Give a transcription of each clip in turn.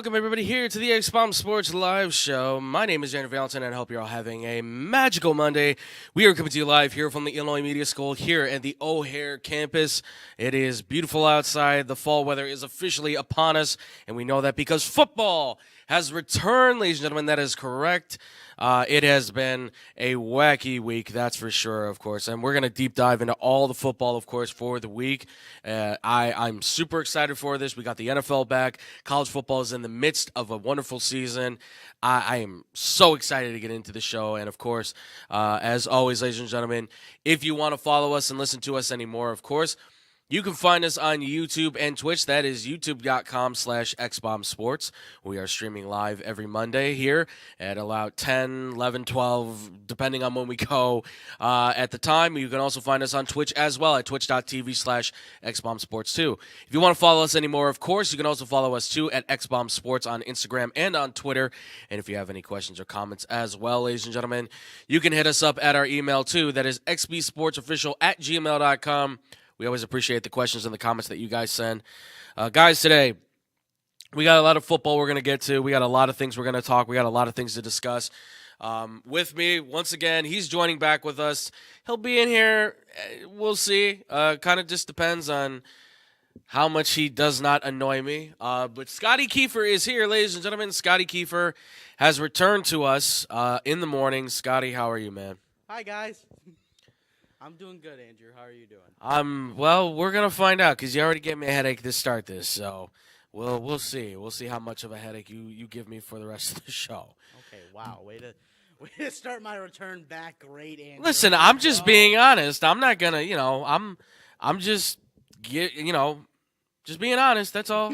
welcome everybody here to the X-Bomb Sports Live Show. My name is Andrew Valentine, and I hope you're all having a magical Monday. We are coming to you live here from the Illinois Media School here at the O'Hare campus. It is beautiful outside. The fall weather is officially upon us, and we know that because football has returned, ladies and gentlemen. That is correct. It has been a wacky week, that's for sure, of course. And we're going to deep dive into all the football, of course, for the week. I'm super excited for this. We got the NFL back. College football is in the midst of a wonderful season. I am so excited to get into the show. And, of course, as always, ladies and gentlemen, if you want to follow us and listen to us anymore, of course, you can find us on YouTube and Twitch. That is youtube.com/xbombsports. We are streaming live every Monday here at about 10, 11, 12, depending on when we go at the time. You can also find us on Twitch as well at twitch.tv/xbombsports2. If you want to follow us anymore, of course, you can also follow us too at xbombsports on Instagram and on Twitter. And if you have any questions or comments as well, ladies and gentlemen, you can hit us up at our email too. That is xbsportsofficial@gmail.com. We always appreciate the questions and the comments that you guys send. Guys, today, we got a lot of football we're going to get to. We got a lot of things we're going to talk. We got a lot of things to discuss. With me, once again, he's joining back with us. He'll be in here. We'll see. Kind of just depends on how much he does not annoy me. But Scotty Kiefer is here, ladies and gentlemen. Scotty Kiefer has returned to us in the morning. Scotty, how are you, man? Hi, guys. I'm doing good, Andrew. How are you doing? Well, we're gonna find out because you already gave me a headache to start this, so we'll see. We'll see how much of a headache you give me for the rest of the show. Okay, wow. Way to start my return back. Great, Andrew. Listen, I'm just being honest. I'm not gonna, I'm just just being honest. That's all.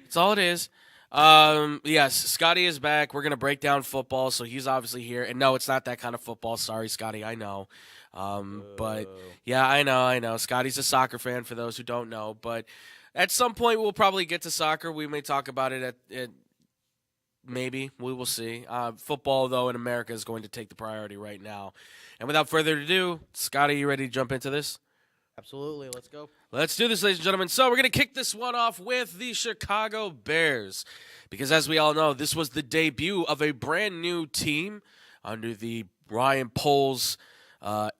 That's all it is. Yes, Scotty is back. We're gonna break down football, so he's obviously here. And no, it's not that kind of football. Sorry, Scotty. I know. But yeah, I know. Scotty's a soccer fan for those who don't know. But at some point, we'll probably get to soccer. We may talk about it at maybe. We will see. Football, though, in America is going to take the priority right now. And without further ado, Scotty, you ready to jump into this? Absolutely. Let's go. Let's do this, ladies and gentlemen. So we're going to kick this one off with the Chicago Bears. Because as we all know, this was the debut of a brand new team under the Ryan Poles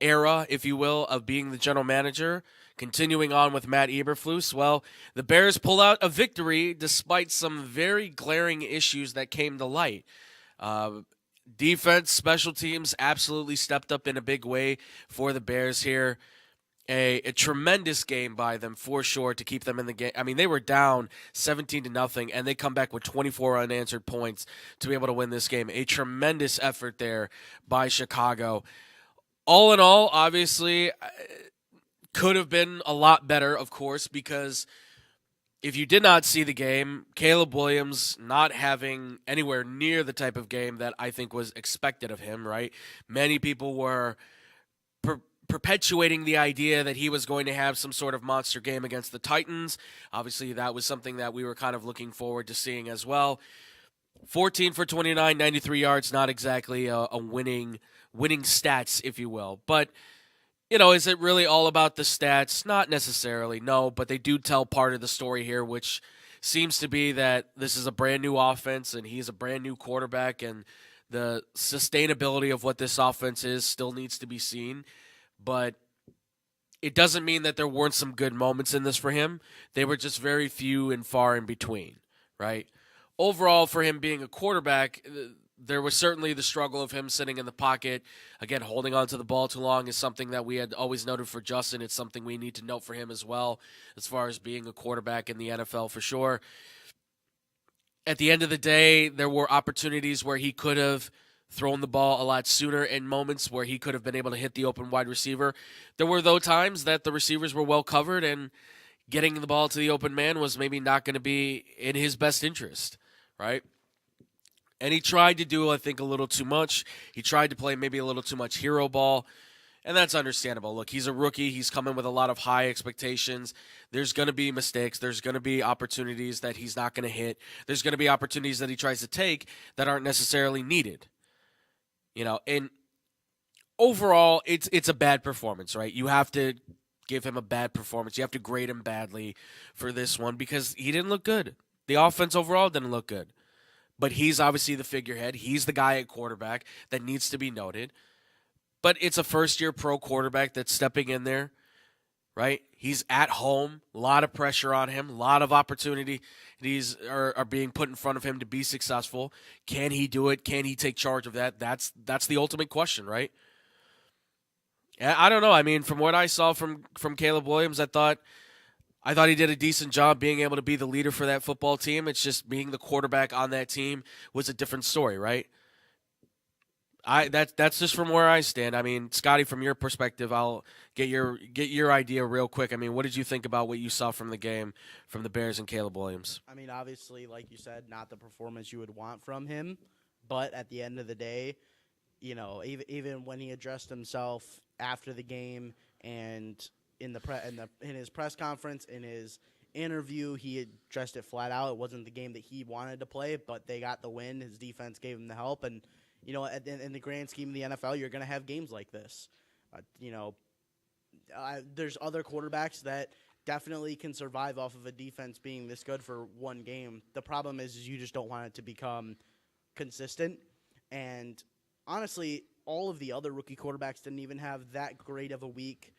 era, if you will, of being the general manager. Continuing on with Matt Eberflus, well, the Bears pull out a victory despite some very glaring issues that came to light. Defense, special teams absolutely stepped up in a big way for the Bears here. A tremendous game by them for sure to keep them in the game. I mean, they were down 17-0, and they come back with 24 unanswered points to be able to win this game. A tremendous effort there by Chicago. All in all, obviously, could have been a lot better, of course, because if you did not see the game, Caleb Williams not having anywhere near the type of game that I think was expected of him, right? Many people were perpetuating the idea that he was going to have some sort of monster game against the Titans. Obviously, that was something that we were kind of looking forward to seeing as well. 14 for 29, 93 yards, not exactly a winning stats, if you will. But, is it really all about the stats? Not necessarily, no, but they do tell part of the story here, which seems to be that this is a brand new offense and he's a brand new quarterback, and the sustainability of what this offense is still needs to be seen. But it doesn't mean that there weren't some good moments in this for him. They were just very few and far in between, right? Overall, for him being a quarterback, there was certainly the struggle of him sitting in the pocket. Again, holding on to the ball too long is something that we had always noted for Justin. It's something we need to note for him as well, as far as being a quarterback in the NFL for sure. At the end of the day, there were opportunities where he could have thrown the ball a lot sooner, in moments where he could have been able to hit the open wide receiver. There were, though, times that the receivers were well covered, and getting the ball to the open man was maybe not going to be in his best interest, right? And he tried to do, I think, a little too much. He tried to play maybe a little too much hero ball, and that's understandable. Look, he's a rookie. He's coming with a lot of high expectations. There's going to be mistakes. There's going to be opportunities that he's not going to hit. There's going to be opportunities that he tries to take that aren't necessarily needed. And overall, it's a bad performance, right? You have to give him a bad performance. You have to grade him badly for this one because he didn't look good. The offense overall didn't look good. But he's obviously the figurehead. He's the guy at quarterback that needs to be noted. But it's a first-year pro quarterback that's stepping in there, right? He's at home. A lot of pressure on him. A lot of opportunities are being put in front of him to be successful. Can he do it? Can he take charge of that? That's the ultimate question, right? I don't know. I mean, from what I saw from Caleb Williams, I thought he did a decent job being able to be the leader for that football team. It's just being the quarterback on that team was a different story, right? That's just from where I stand. I mean, Scotty, from your perspective, I'll get your idea real quick. I mean, what did you think about what you saw from the game from the Bears and Caleb Williams? I mean, obviously, like you said, not the performance you would want from him, but at the end of the day, you know, even when he addressed himself after the game and in his press conference, in his interview, he addressed it flat out. It wasn't the game that he wanted to play, but they got the win. His defense gave him the help, and you know, in the grand scheme of the NFL, you're going to have games like this. There's other quarterbacks that definitely can survive off of a defense being this good for one game. The problem is you just don't want it to become consistent. And honestly, all of the other rookie quarterbacks didn't even have that great of a week.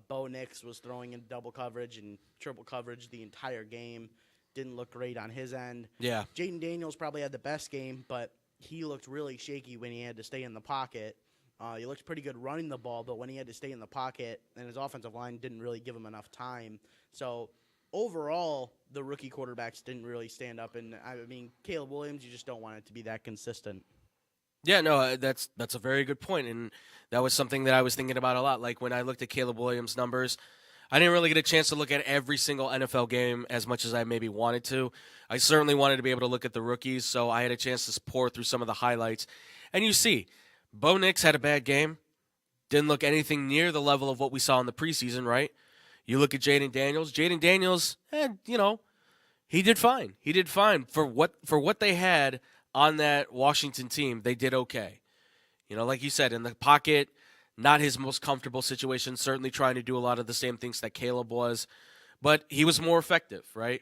Bo Nix was throwing in double coverage and triple coverage the entire game. Didn't look great on his end. Yeah. Jaden Daniels probably had the best game, but he looked really shaky when he had to stay in the pocket. He looked pretty good running the ball, but when he had to stay in the pocket, and his offensive line didn't really give him enough time. So overall, the rookie quarterbacks didn't really stand up. And I mean, Caleb Williams, you just don't want it to be that consistent. Yeah, no, that's a very good point, and that was something that I was thinking about a lot. Like when I looked at Caleb Williams' numbers, I didn't really get a chance to look at every single NFL game as much as I maybe wanted to. I certainly wanted to be able to look at the rookies, so I had a chance to pour through some of the highlights. And you see, Bo Nix had a bad game. Didn't look anything near the level of what we saw in the preseason, right? You look at Jaden Daniels. Jaden Daniels, he did fine. He did fine. For what they had on that Washington team, they did okay. You know, like you said, in the pocket, not his most comfortable situation, certainly trying to do a lot of the same things that Caleb was, but he was more effective, right?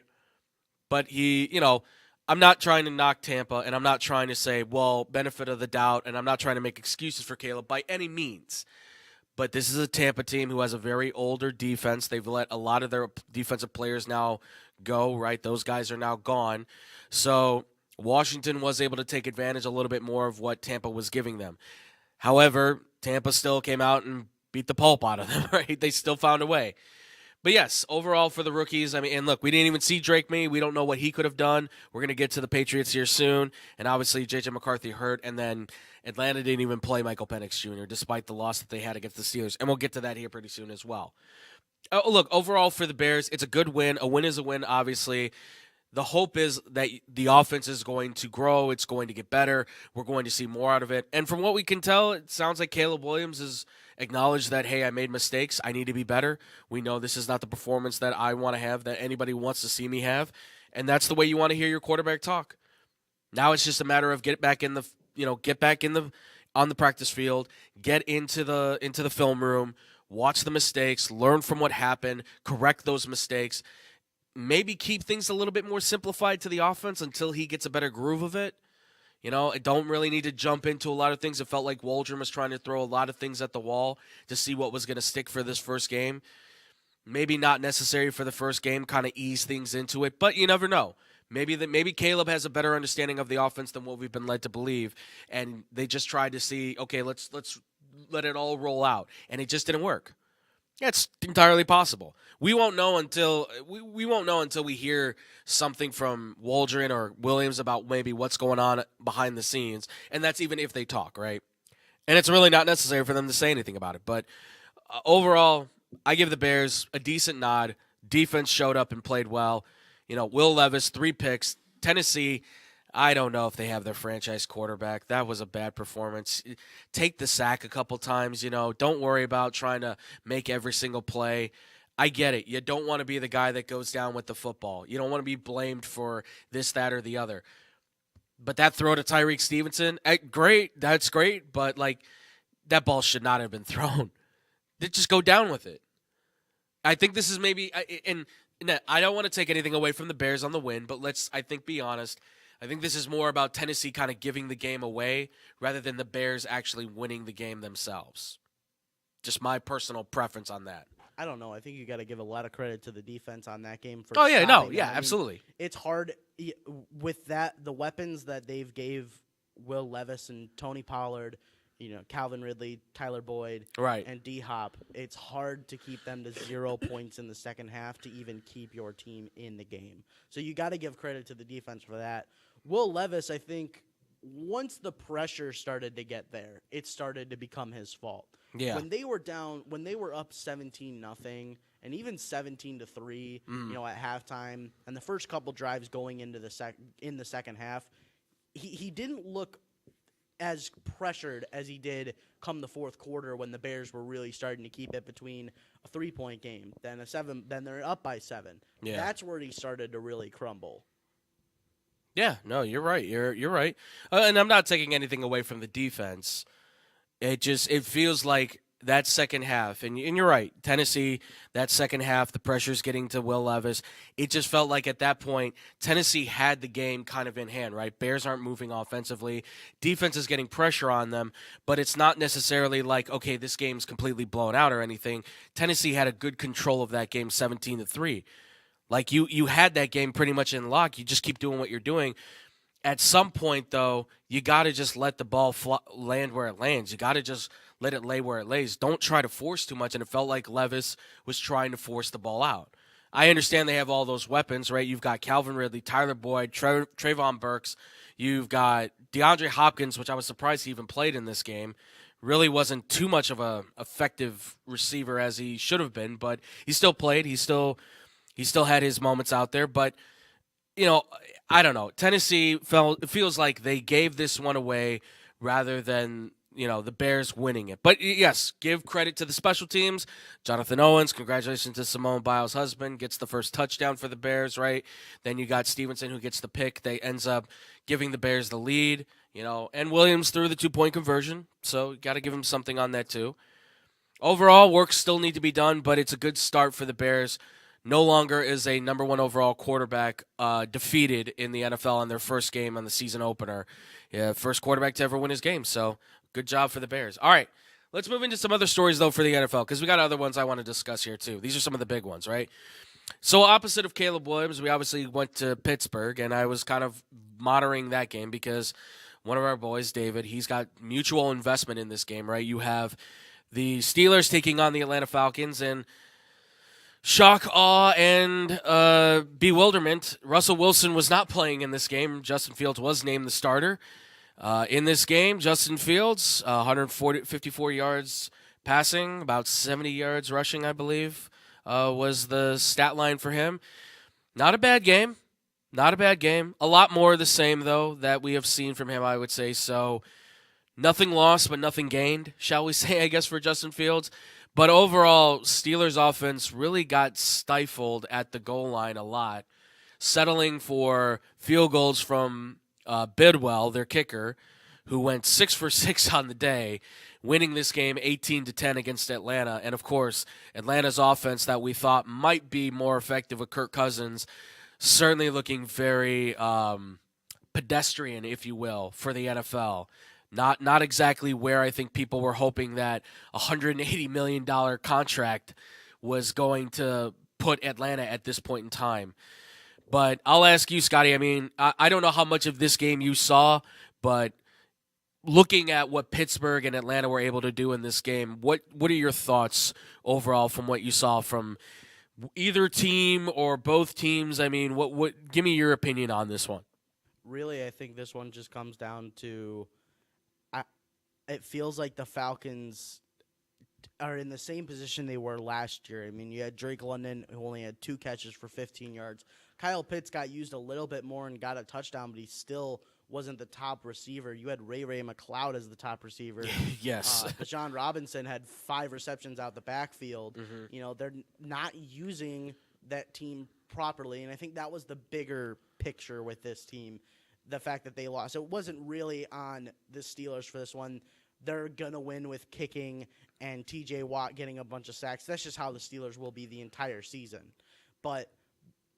But I'm not trying to knock Tampa, and I'm not trying to say, well, benefit of the doubt, and I'm not trying to make excuses for Caleb by any means. But this is a Tampa team who has a very older defense. They've let a lot of their defensive players now go, right? Those guys are now gone. So Washington was able to take advantage a little bit more of what Tampa was giving them. However, Tampa still came out and beat the pulp out of them, right? They still found a way. But yes, overall for the rookies, I mean, and look, we didn't even see Drake May. We don't know what he could have done. We're going to get to the Patriots here soon. And obviously, J.J. McCarthy hurt. And then Atlanta didn't even play Michael Penix Jr., despite the loss that they had against the Steelers. And we'll get to that here pretty soon as well. Look, overall for the Bears, it's a good win. A win is a win, obviously. The hope is that the offense is going to grow. It's going to get better. We're going to see more out of it. And from what we can tell, it sounds like Caleb Williams has acknowledged that, hey, I made mistakes. I need to be better. We know this is not the performance that I want to have, that anybody wants to see me have. And that's the way you want to hear your quarterback talk. Now it's just a matter of get back on the practice field, get into the film room, watch the mistakes, learn from what happened, correct those mistakes. Maybe keep things a little bit more simplified to the offense until he gets a better groove of it. You know, I don't really need to jump into a lot of things. It felt like Waldron was trying to throw a lot of things at the wall to see what was going to stick for this first game. Maybe not necessary for the first game, kind of ease things into it, but you never know. Maybe Caleb has a better understanding of the offense than what we've been led to believe, and they just tried to see, okay, let's let it all roll out, and it just didn't work. Yeah, it's entirely possible. We won't know until we hear something from Waldron or Williams about maybe what's going on behind the scenes, and that's even if they talk, right? And it's really not necessary for them to say anything about it. But overall, I give the Bears a decent nod. Defense showed up and played well. You know, Will Levis, 3 picks. Tennessee, I don't know if they have their franchise quarterback. That was a bad performance. Take the sack a couple times, Don't worry about trying to make every single play. I get it. You don't want to be the guy that goes down with the football. You don't want to be blamed for this, that, or the other. But that throw to Tyreek Stevenson, great. That's great. But, that ball should not have been thrown. Just go down with it. I think this is maybe – and No, I don't want to take anything away from the Bears on the win, but let's, I think, be honest. I think this is more about Tennessee kind of giving the game away rather than the Bears actually winning the game themselves. Just my personal preference on that. I don't know. I think you got to give a lot of credit to the defense on that game for. Oh yeah, no, stopping yeah, them. I mean, absolutely. it's hard with the weapons that they've gave Will Levis and Tony Pollard, Calvin Ridley, Tyler Boyd, Right. and D Hop. It's hard to keep them to 0 points in the second half to even keep your team in the game. So you got to give credit to the defense for that. Will Levis, I think, once the pressure started to get there, it started to become his fault. Yeah. When they were down, when they were up 17-0, and even 17-3, at halftime, and the first couple drives going into the second half, he didn't look as pressured as he did come the fourth quarter when the Bears were really starting to keep it between a 3-point game, then they're up by 7. Yeah. That's where he started to really crumble. Yeah, no, you're right. You're right. And I'm not taking anything away from the defense. It feels like that second half, and you're right, Tennessee, that second half, the pressure's getting to Will Levis. It just felt like at that point, Tennessee had the game kind of in hand, right? Bears aren't moving offensively. Defense is getting pressure on them, but it's not necessarily like, okay, this game's completely blown out or anything. Tennessee had a good control of that game 17-3. Like you had that game pretty much in lock. You just keep doing what you're doing. At some point, though, you got to just let the ball land where it lands. You got to just let it lay where it lays. Don't try to force too much, and it felt like Levis was trying to force the ball out. I understand they have all those weapons, right? You've got Calvin Ridley, Tyler Boyd, Trayvon Burks. You've got DeAndre Hopkins, which I was surprised he even played in this game. Really wasn't too much of a effective receiver as he should have been, but he still played. He still had his moments out there, but I don't know. Tennessee it feels like they gave this one away rather than, the Bears winning it. But yes, give credit to the special teams. Jonathan Owens, congratulations to Simone Biles' husband, gets the first touchdown for the Bears, right? Then you got Stevenson who gets the pick. They ends up giving the Bears the lead, and Williams threw the 2-point conversion. So you got to give him something on that too. Overall, work still need to be done, but it's a good start for the Bears. No longer is a number 1 overall quarterback defeated in the NFL in their first game on the season opener. Yeah, first quarterback to ever win his game, so good job for the Bears. All right, let's move into some other stories, though, for the NFL, because we got other ones I want to discuss here, too. These are some of the big ones, right? So opposite of Caleb Williams, we obviously went to Pittsburgh, and I was kind of monitoring that game because one of our boys, David, he's got mutual investment in this game, right? You have the Steelers taking on the Atlanta Falcons, and shock, awe, and bewilderment. Russell Wilson was not playing in this game. Justin Fields was named the starter. In this game, Justin Fields, 154 yards passing, about 70 yards rushing, I believe, was the stat line for him. Not a bad game. Not a bad game. A lot more of the same, though, that we have seen from him, I would say. So nothing lost, but nothing gained, shall we say, I guess, for Justin Fields. But overall, Steelers' offense really got stifled at the goal line a lot, settling for field goals from Bidwell, their kicker, who went 6 for 6 on the day, winning this game 18-10 against Atlanta. And, of course, Atlanta's offense that we thought might be more effective with Kirk Cousins, certainly looking very pedestrian, if you will, for the NFL. Not exactly where I think people were hoping that a $180 million contract was going to put Atlanta at this point in time. But I'll ask you, Scotty, I mean, I don't know how much of this game you saw, but looking at what Pittsburgh and Atlanta were able to do in this game, what are your thoughts overall from what you saw from either team or both teams? I mean, what give me your opinion on this one. Really, I think this one just comes down to it feels like the Falcons are in the same position they were last year. I mean, you had Drake London, who only had 2 catches for 15 yards. Kyle Pitts got used a little bit more and got a touchdown, but he still wasn't the top receiver. You had Ray McLeod as the top receiver. Yes. Bijan Robinson had 5 receptions out the backfield. Mm-hmm. They're not using that team properly, and I think that was the bigger picture with this team, the fact that they lost. It wasn't really on the Steelers for this one. They're going to win with kicking and T.J. Watt getting a bunch of sacks. That's just how the Steelers will be the entire season. But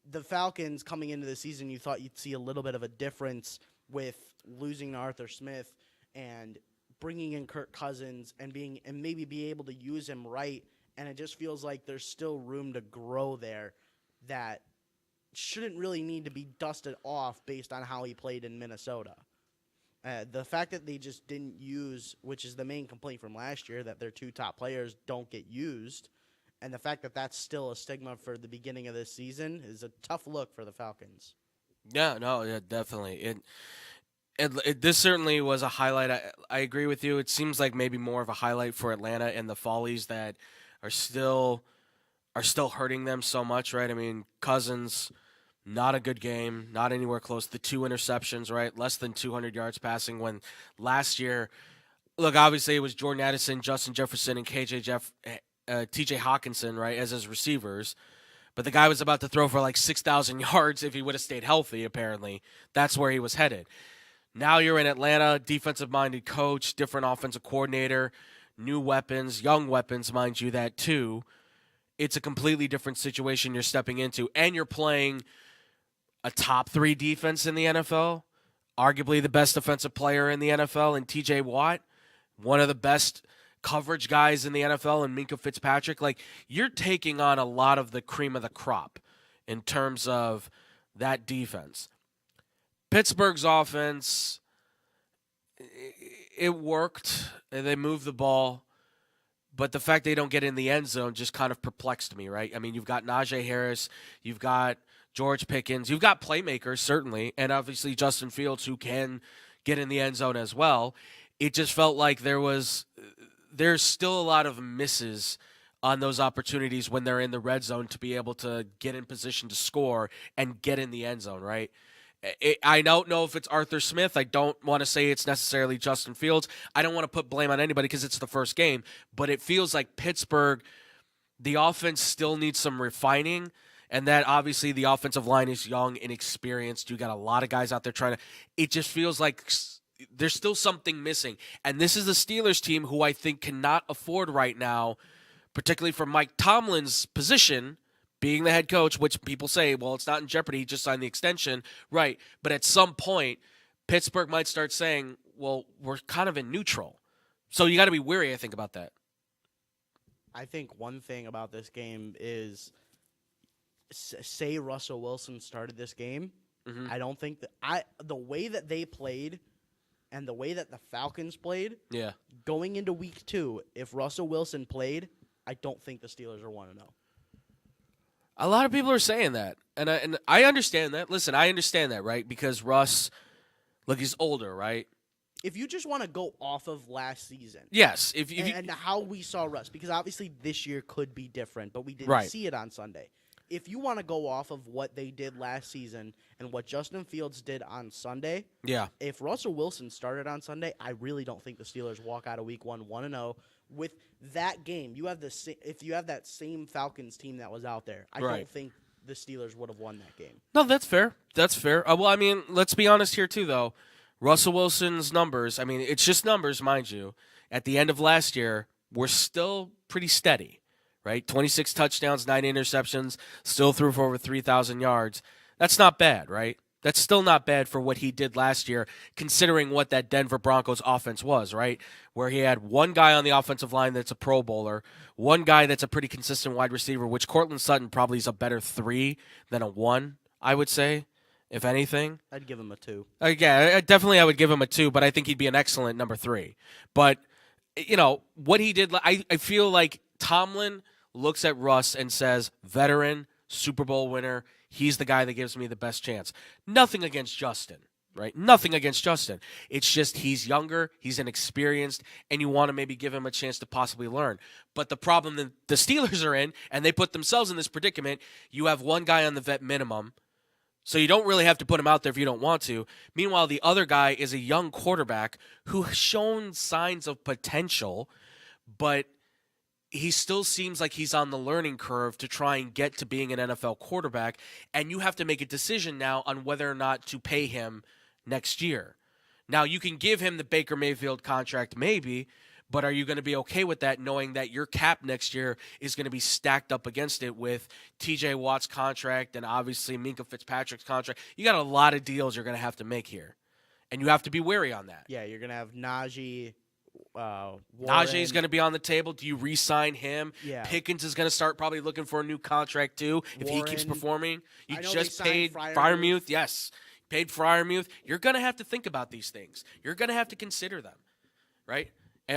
the Falcons coming into the season, you thought you'd see a little bit of a difference with losing to Arthur Smith and bringing in Kirk Cousins and maybe be able to use him right. And it just feels like there's still room to grow there that shouldn't really need to be dusted off based on how he played in Minnesota. The fact that they just didn't use, which is the main complaint from last year, that their 2 top players don't get used, and the fact that that's still a stigma for the beginning of this season is a tough look for the Falcons. Yeah, no, yeah, definitely. This certainly was a highlight. I agree with you. It seems like maybe more of a highlight for Atlanta and the Follies that are still hurting them so much, right? I mean, Cousins, not a good game, not anywhere close. The 2 interceptions, right? Less than 200 yards passing when last year, look, obviously it was Jordan Addison, Justin Jefferson, and TJ Hawkinson, right, as his receivers. But the guy was about to throw for like 6,000 yards if he would have stayed healthy, apparently. That's where he was headed. Now you're in Atlanta, defensive-minded coach, different offensive coordinator, new weapons, young weapons, mind you, that too. It's a completely different situation you're stepping into. And you're playing a top 3 defense in the NFL, arguably the best defensive player in the NFL, and TJ Watt, one of the best coverage guys in the NFL, and Minkah Fitzpatrick. Like, you're taking on a lot of the cream of the crop in terms of that defense. Pittsburgh's offense, it worked. They moved the ball. But the fact they don't get in the end zone just kind of perplexed me, right? I mean, you've got Najee Harris, you've got George Pickens, you've got playmakers, certainly, and obviously Justin Fields, who can get in the end zone as well. It just felt like there's still a lot of misses on those opportunities when they're in the red zone to be able to get in position to score and get in the end zone, right? I don't know if it's Arthur Smith. I don't want to say it's necessarily Justin Fields. I don't want to put blame on anybody because it's the first game, but it feels like Pittsburgh, the offense still needs some refining, and that obviously the offensive line is young, inexperienced. You got a lot of guys out there trying to – it just feels like there's still something missing. And this is the Steelers team who I think cannot afford right now, particularly for Mike Tomlin's position – being the head coach, which people say, well, it's not in jeopardy, he just signed the extension. Right, but at some point, Pittsburgh might start saying, well, we're kind of in neutral. So you got to be wary, I think, about that. I think one thing about this game is, say Russell Wilson started this game, I don't think that the way that they played and the way that the Falcons played, going into week 2, if Russell Wilson played, I don't think the Steelers are 1-0. A lot of people are saying that, and I understand that. Listen, I understand that, right? Because Russ, look, he's older, right? If you just want to go off of last season, yes, and how we saw Russ, because obviously this year could be different, but we didn't see it on Sunday. If you want to go off of what they did last season and what Justin Fields did on Sunday, if Russell Wilson started on Sunday, I really don't think the Steelers walk out of Week 1 1-0. With that game, if you have that same Falcons team that was out there, I don't think the Steelers would have won that game. No, that's fair. That's fair. Well, I mean, let's be honest here too, though. Russell Wilson's numbers, I mean, it's just numbers, mind you. At the end of last year, were still pretty steady, right? 26 touchdowns, 9 interceptions, still threw for over 3,000 yards. That's not bad, right? That's still not bad for what he did last year, considering what that Denver Broncos offense was, right? Where he had one guy on the offensive line that's a Pro Bowler, one guy that's a pretty consistent wide receiver, which Cortland Sutton probably is a better 3 than a 1, I would say, if anything. I'd give him a 2. Yeah, definitely I would give him a 2, but I think he'd be an excellent number 3. But, you know, what he did, I feel like Tomlin looks at Russ and says, veteran, Super Bowl winner, he's the guy that gives me the best chance. Nothing against Justin, right? Nothing against Justin. It's just he's younger, he's inexperienced, and you want to maybe give him a chance to possibly learn. But the problem that the Steelers are in, and they put themselves in this predicament, you have one guy on the vet minimum, so you don't really have to put him out there if you don't want to. Meanwhile, the other guy is a young quarterback who has shown signs of potential, but he still seems like he's on the learning curve to try and get to being an NFL quarterback, and you have to make a decision now on whether or not to pay him next year. Now, you can give him the Baker Mayfield contract maybe, But are you going to be okay with that, knowing that your cap next year is going to be stacked up against it with TJ Watt's contract and obviously Minka Fitzpatrick's contract? You got a lot of deals you're going to have to make here, and you have to be wary on that. Yeah, you're going to have Najee. Najee's going to be on the table. Do you re-sign him? Yeah. Pickens is going to start probably looking for a new contract too if he keeps performing. You just paid Freiermuth. Yes, paid Freiermuth. You're going to have to think about these things. You're going to have to consider them, right?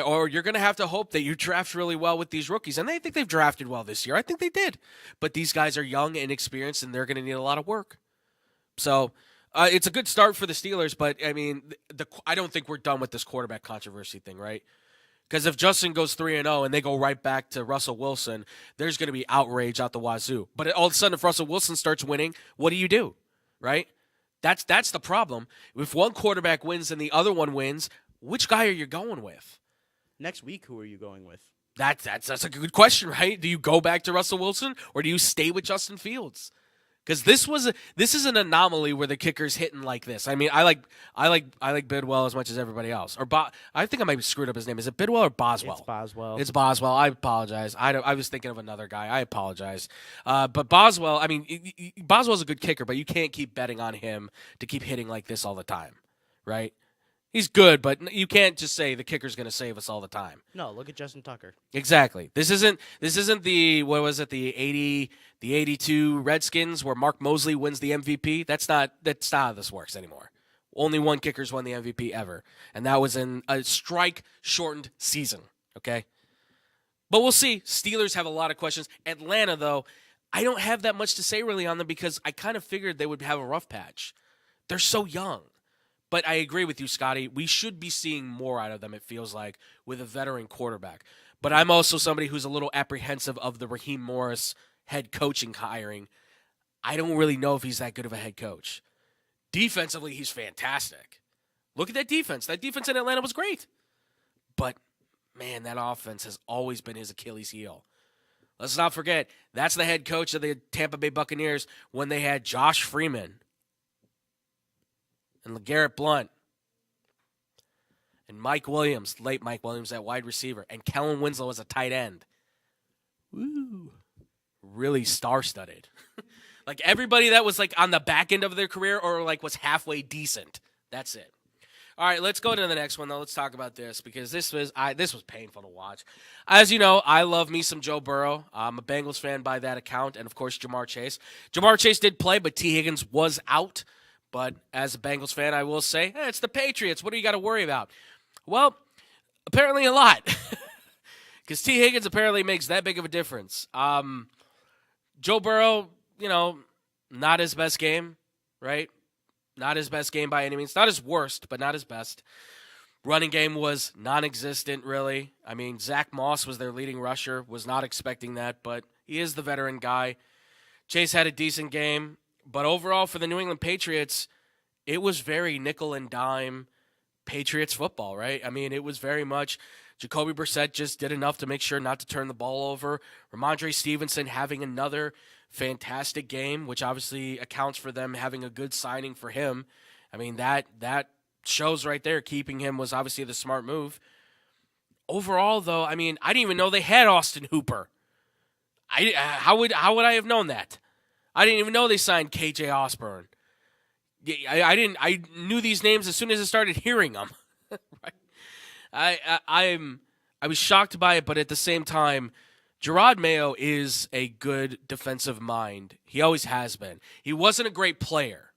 Or you're going to have to hope that you draft really well with these rookies. And I think they've drafted well this year. I think they did. But these guys are young and inexperienced, and they're going to need a lot of work. So it's a good start for the Steelers, but, I mean, I don't think we're done with this quarterback controversy thing, right? Because if Justin goes 3-0 and they go right back to Russell Wilson, there's going to be outrage out the wazoo. But all of a sudden, if Russell Wilson starts winning, what do? Right? That's the problem. If one quarterback wins and the other one wins, which guy are you going with? Next week, who are you going with? That's a good question, right? Do you go back to Russell Wilson or do you stay with Justin Fields? Because this is an anomaly where the kicker's hitting like this. I mean, I like Bidwell as much as everybody else. Or I think I might have screwed up his name. Is it Bidwell or Boswell? It's Boswell. It's Boswell. I apologize. I was thinking of another guy. I apologize. But Boswell, I mean, Boswell's a good kicker, but you can't keep betting on him to keep hitting like this all the time, right? He's good, but you can't just say the kicker's going to save us all the time. No, look at Justin Tucker. Exactly. This isn't the what was it, the 82 Redskins where Mark Mosley wins the MVP. That's not how this works anymore. Only one kicker's won the MVP ever, and that was in a strike shortened season, okay? But we'll see. Steelers have a lot of questions. Atlanta, though, I don't have that much to say really on them because I kind of figured they would have a rough patch. They're so young. But I agree with you, Scotty. We should be seeing more out of them, it feels like, with a veteran quarterback. But I'm also somebody who's a little apprehensive of the Raheem Morris head coaching hiring. I don't really know if he's that good of a head coach. Defensively, he's fantastic. Look at that defense. That defense in Atlanta was great. But, man, that offense has always been his Achilles heel. Let's not forget, that's the head coach of the Tampa Bay Buccaneers when they had Josh Freeman and LeGarrette Blount, and Mike Williams, late Mike Williams at wide receiver, and Kellen Winslow as a tight end. Woo. Really star-studded. Like everybody that was like on the back end of their career or like was halfway decent. That's it. All right, let's go to the next one, though. Let's talk about this because this was painful to watch. As you know, I love me some Joe Burrow. I'm a Bengals fan by that account, and, of course, Jamar Chase. Jamar Chase did play, but T. Higgins was out. But as a Bengals fan, I will say, it's the Patriots. What do you got to worry about? Well, apparently a lot. Because T. Higgins apparently makes that big of a difference. Joe Burrow, not his best game, right? Not his best game by any means. Not his worst, but not his best. Running game was non-existent, really. I mean, Zach Moss was their leading rusher. Was not expecting that, but he is the veteran guy. Chase had a decent game. But overall, for the New England Patriots, it was very nickel and dime Patriots football, right? I mean, it was very much Jacoby Brissett just did enough to make sure not to turn the ball over. Ramondre Stevenson having another fantastic game, which obviously accounts for them having a good signing for him. I mean, that shows right there. Keeping him was obviously the smart move. Overall, though, I mean, I didn't even know they had Austin Hooper. How would I have known that? I didn't even know they signed KJ Osborne. I knew these names as soon as I started hearing them. Right? I was shocked by it, but at the same time, Gerard Mayo is a good defensive mind. He always has been. He wasn't a great player.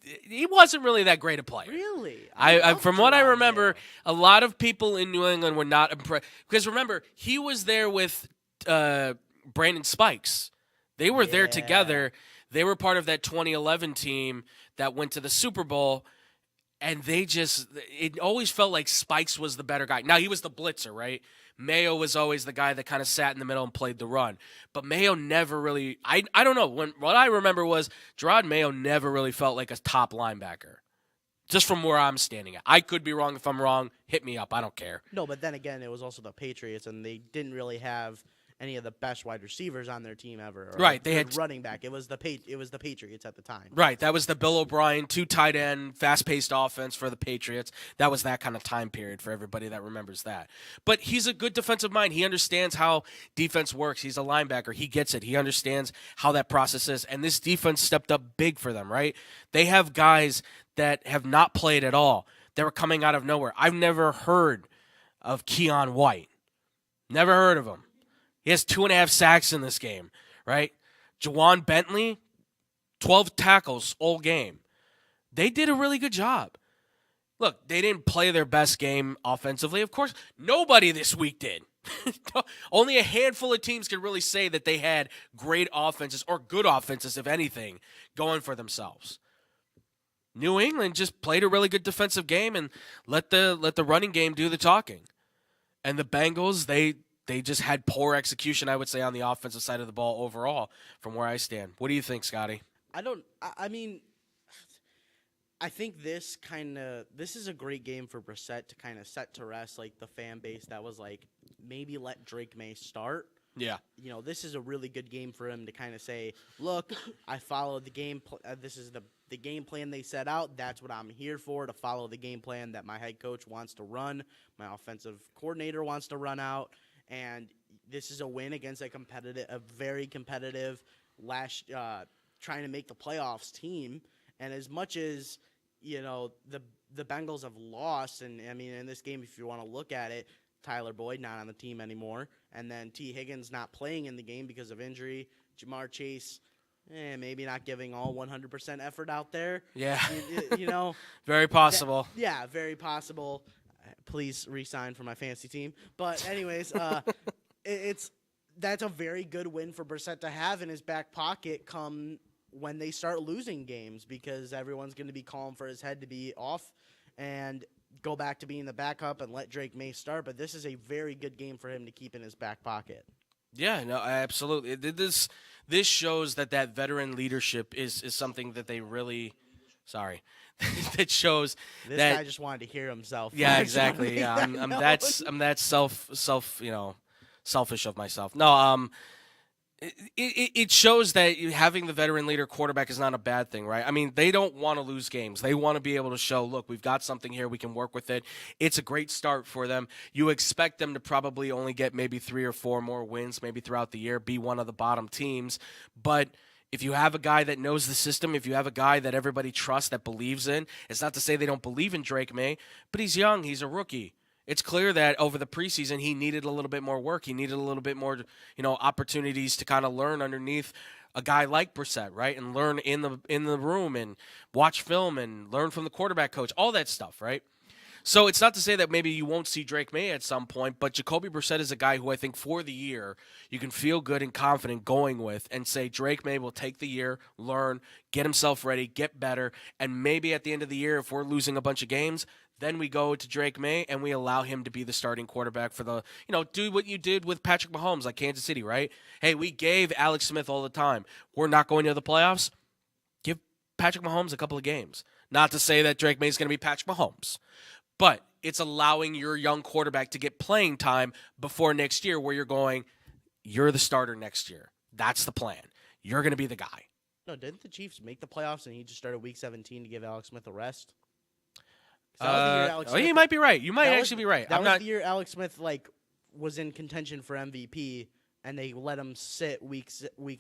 He wasn't really that great a player. Really? From what I remember, a lot of people in New England were not impressed. Because remember, he was there with Brandon Spikes. They were there together. They were part of that 2011 team that went to the Super Bowl, and it always felt like Spikes was the better guy. Now, he was the blitzer, right? Mayo was always the guy that kind of sat in the middle and played the run. But Mayo never really – I don't know. What I remember was Gerard Mayo never really felt like a top linebacker, just from where I'm standing at. I could be wrong. If I'm wrong, hit me up. I don't care. No, but then again, it was also the Patriots, and they didn't really have any of the best wide receivers on their team ever. Or Right, they a had running back. It was the Patriots at the time. Right, that was the Bill O'Brien 2 tight end, fast-paced offense for the Patriots. That was that kind of time period for everybody that remembers that. But he's a good defensive mind. He understands how defense works. He's a linebacker. He gets it. He understands how that process is. And this defense stepped up big for them, right? They have guys that have not played at all. They were coming out of nowhere. I've never heard of Keon White. Never heard of him. He has 2.5 sacks in this game, right? Jawan Bentley, 12 tackles all game. They did a really good job. Look, they didn't play their best game offensively. Of course, nobody this week did. Only a handful of teams can really say that they had great offenses or good offenses, if anything, going for themselves. New England just played a really good defensive game and let the running game do the talking. And the Bengals, they just had poor execution, I would say, on the offensive side of the ball overall from where I stand. What do you think, Scotty? I mean, I think this is a great game for Brissett to kind of set to rest like the fan base that was like, maybe let Drake May start. Yeah. This is a really good game for him to kind of say, look, I followed the game. This is the game plan they set out. That's what I'm here for, to follow the game plan that my head coach wants to run, my offensive coordinator wants to run out. And this is a win against a very competitive trying to make the playoffs team. And as much as, the Bengals have lost, and I mean, in this game, if you want to look at it, Tyler Boyd not on the team anymore, and then T. Higgins not playing in the game because of injury. Jamar Chase, maybe not giving all 100% effort out there. Yeah. Very possible. Very possible. Please re-sign for my fantasy team. But anyways, that's a very good win for Brissett to have in his back pocket come when they start losing games, because everyone's going to be calling for his head to be off and go back to being the backup and let Drake May start. But this is a very good game for him to keep in his back pocket. Yeah, no, absolutely. This shows that veteran leadership is something that they really – sorry. That shows this that – guy just wanted to hear himself. Yeah, exactly. Yeah, I'm that selfish of myself. No, it shows that having the veteran leader quarterback is not a bad thing, right? I mean, they don't want to lose games. They want to be able to show, look, we've got something here. We can work with it. It's a great start for them. You expect them to probably only get maybe 3 or 4 more wins maybe throughout the year, be one of the bottom teams. But if you have a guy that knows the system, if you have a guy that everybody trusts, that believes in, it's not to say they don't believe in Drake May, but he's young. He's a rookie. It's clear that over the preseason he needed a little bit more work. He needed a little bit more, opportunities to kind of learn underneath a guy like Brissett, right? And learn in the room and watch film and learn from the quarterback coach, all that stuff, right? So it's not to say that maybe you won't see Drake May at some point, but Jacoby Brissett is a guy who I think for the year you can feel good and confident going with and say Drake May will take the year, learn, get himself ready, get better, and maybe at the end of the year if we're losing a bunch of games, then we go to Drake May and we allow him to be the starting quarterback for the, do what you did with Patrick Mahomes like Kansas City, right? Hey, we gave Alex Smith all the time. We're not going to the playoffs. Give Patrick Mahomes a couple of games. Not to say that Drake May is going to be Patrick Mahomes, but it's allowing your young quarterback to get playing time before next year where you're the starter next year. That's the plan. You're going to be the guy. No, didn't the Chiefs make the playoffs and he just started Week 17 to give Alex Smith a rest? You might be right. You might actually be right. That was the year Alex Smith was in contention for MVP, and they let him sit week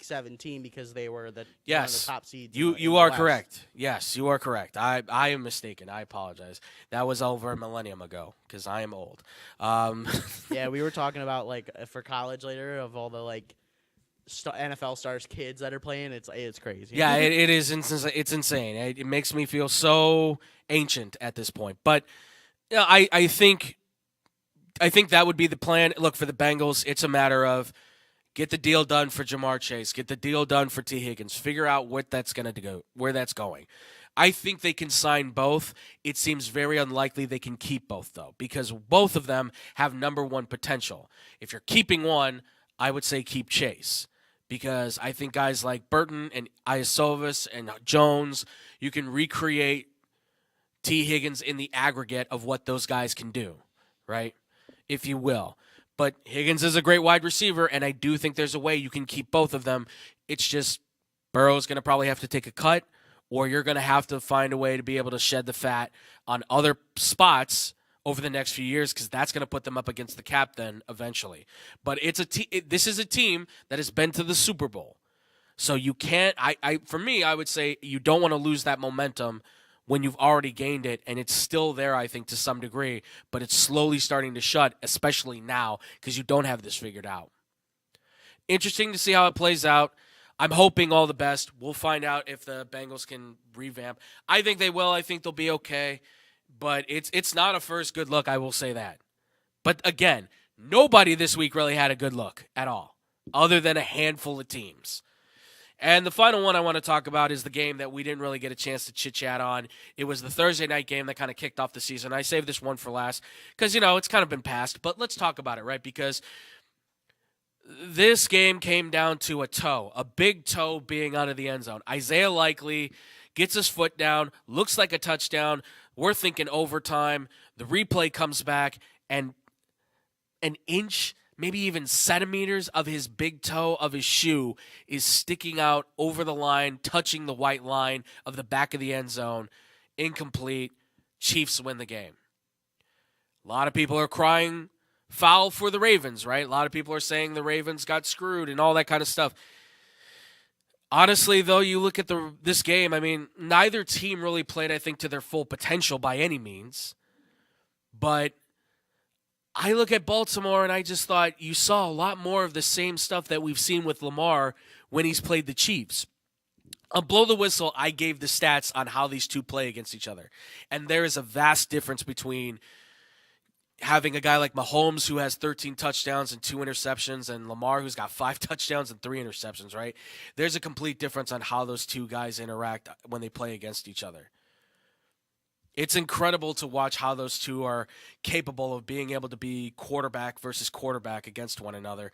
17 because they were one of the top seeds. You are correct. Yes, you are correct. I am mistaken. I apologize. That was over a millennium ago because I am old. Yeah, we were talking about for college later of all the NFL stars kids that are playing. It's crazy. Yeah, it is. It's insane. It makes me feel so ancient at this point. But I think that would be the plan. Look, for the Bengals, it's a matter of get the deal done for Jamar Chase, get the deal done for T. Higgins, figure out where that's going. I think they can sign both. It seems very unlikely they can keep both, though, because both of them have number one potential. If you're keeping one, I would say keep Chase. Because I think guys like Burton and Iosovas and Jones, you can recreate T. Higgins in the aggregate of what those guys can do, right? If you will. But Higgins is a great wide receiver, and I do think there's a way you can keep both of them. It's just Burrow's going to probably have to take a cut, or you're going to have to find a way to be able to shed the fat on other spots over the next few years, because that's going to put them up against the cap then eventually. But this is a team that has been to the Super Bowl. So you can't for me, I would say you don't want to lose that momentum when you've already gained it, and it's still there, I think, to some degree, but it's slowly starting to shut, especially now, because you don't have this figured out. Interesting to see how it plays out. I'm hoping all the best. We'll find out if the Bengals can revamp. I think they will. I think they'll be okay, but it's not a first good look, I will say that. But again, nobody this week really had a good look at all, other than a handful of teams. And the final one I want to talk about is the game that we didn't really get a chance to chit-chat on. It was the Thursday night game that kind of kicked off the season. I saved this one for last because, it's kind of been passed. But let's talk about it, right? Because this game came down to a big toe being out of the end zone. Isaiah Likely gets his foot down, looks like a touchdown. We're thinking overtime. The replay comes back, and an inch, maybe even centimeters of his big toe of his shoe is sticking out over the line, touching the white line of the back of the end zone. Incomplete. Chiefs win the game. A lot of people are crying foul for the Ravens, right? A lot of people are saying the Ravens got screwed and all that kind of stuff. Honestly, though, you look at this game, I mean, neither team really played, I think, to their full potential by any means. But I look at Baltimore and I just thought you saw a lot more of the same stuff that we've seen with Lamar when he's played the Chiefs. I'll blow the whistle. I gave the stats on how these two play against each other. And there is a vast difference between having a guy like Mahomes who has 13 touchdowns and 2 interceptions and Lamar who's got 5 touchdowns and 3 interceptions, right? There's a complete difference on how those two guys interact when they play against each other. It's incredible to watch how those two are capable of being able to be quarterback versus quarterback against one another.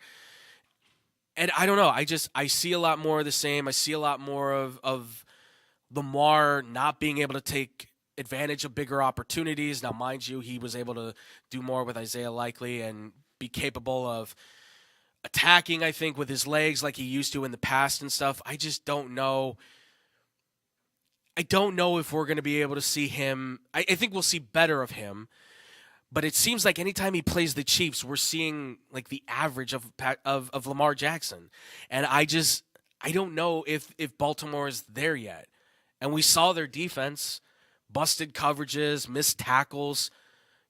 And I don't know. I see a lot more of the same. I see a lot more of Lamar not being able to take advantage of bigger opportunities. Now, mind you, he was able to do more with Isaiah Likely and be capable of attacking, I think, with his legs like he used to in the past and stuff. I just don't know. I don't know if we're going to be able to see him. I think we'll see better of him, but it seems like anytime he plays the Chiefs, we're seeing like the average of Lamar Jackson, and I don't know if Baltimore is there yet. And we saw their defense, busted coverages, missed tackles,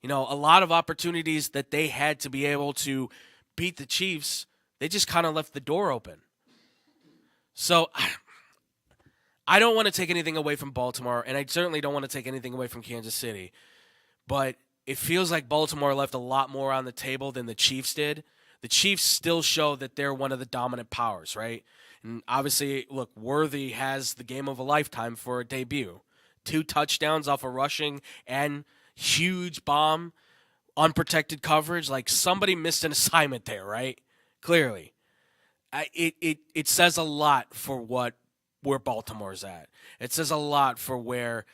a lot of opportunities that they had to be able to beat the Chiefs. They just kind of left the door open. So I don't want to take anything away from Baltimore, and I certainly don't want to take anything away from Kansas City. But it feels like Baltimore left a lot more on the table than the Chiefs did. The Chiefs still show that they're one of the dominant powers, right? And obviously, look, Worthy has the game of a lifetime for a debut. 2 touchdowns off of rushing and huge bomb, unprotected coverage. Like, somebody missed an assignment there, right? Clearly. It says a lot for where Baltimore's at. It says a lot for where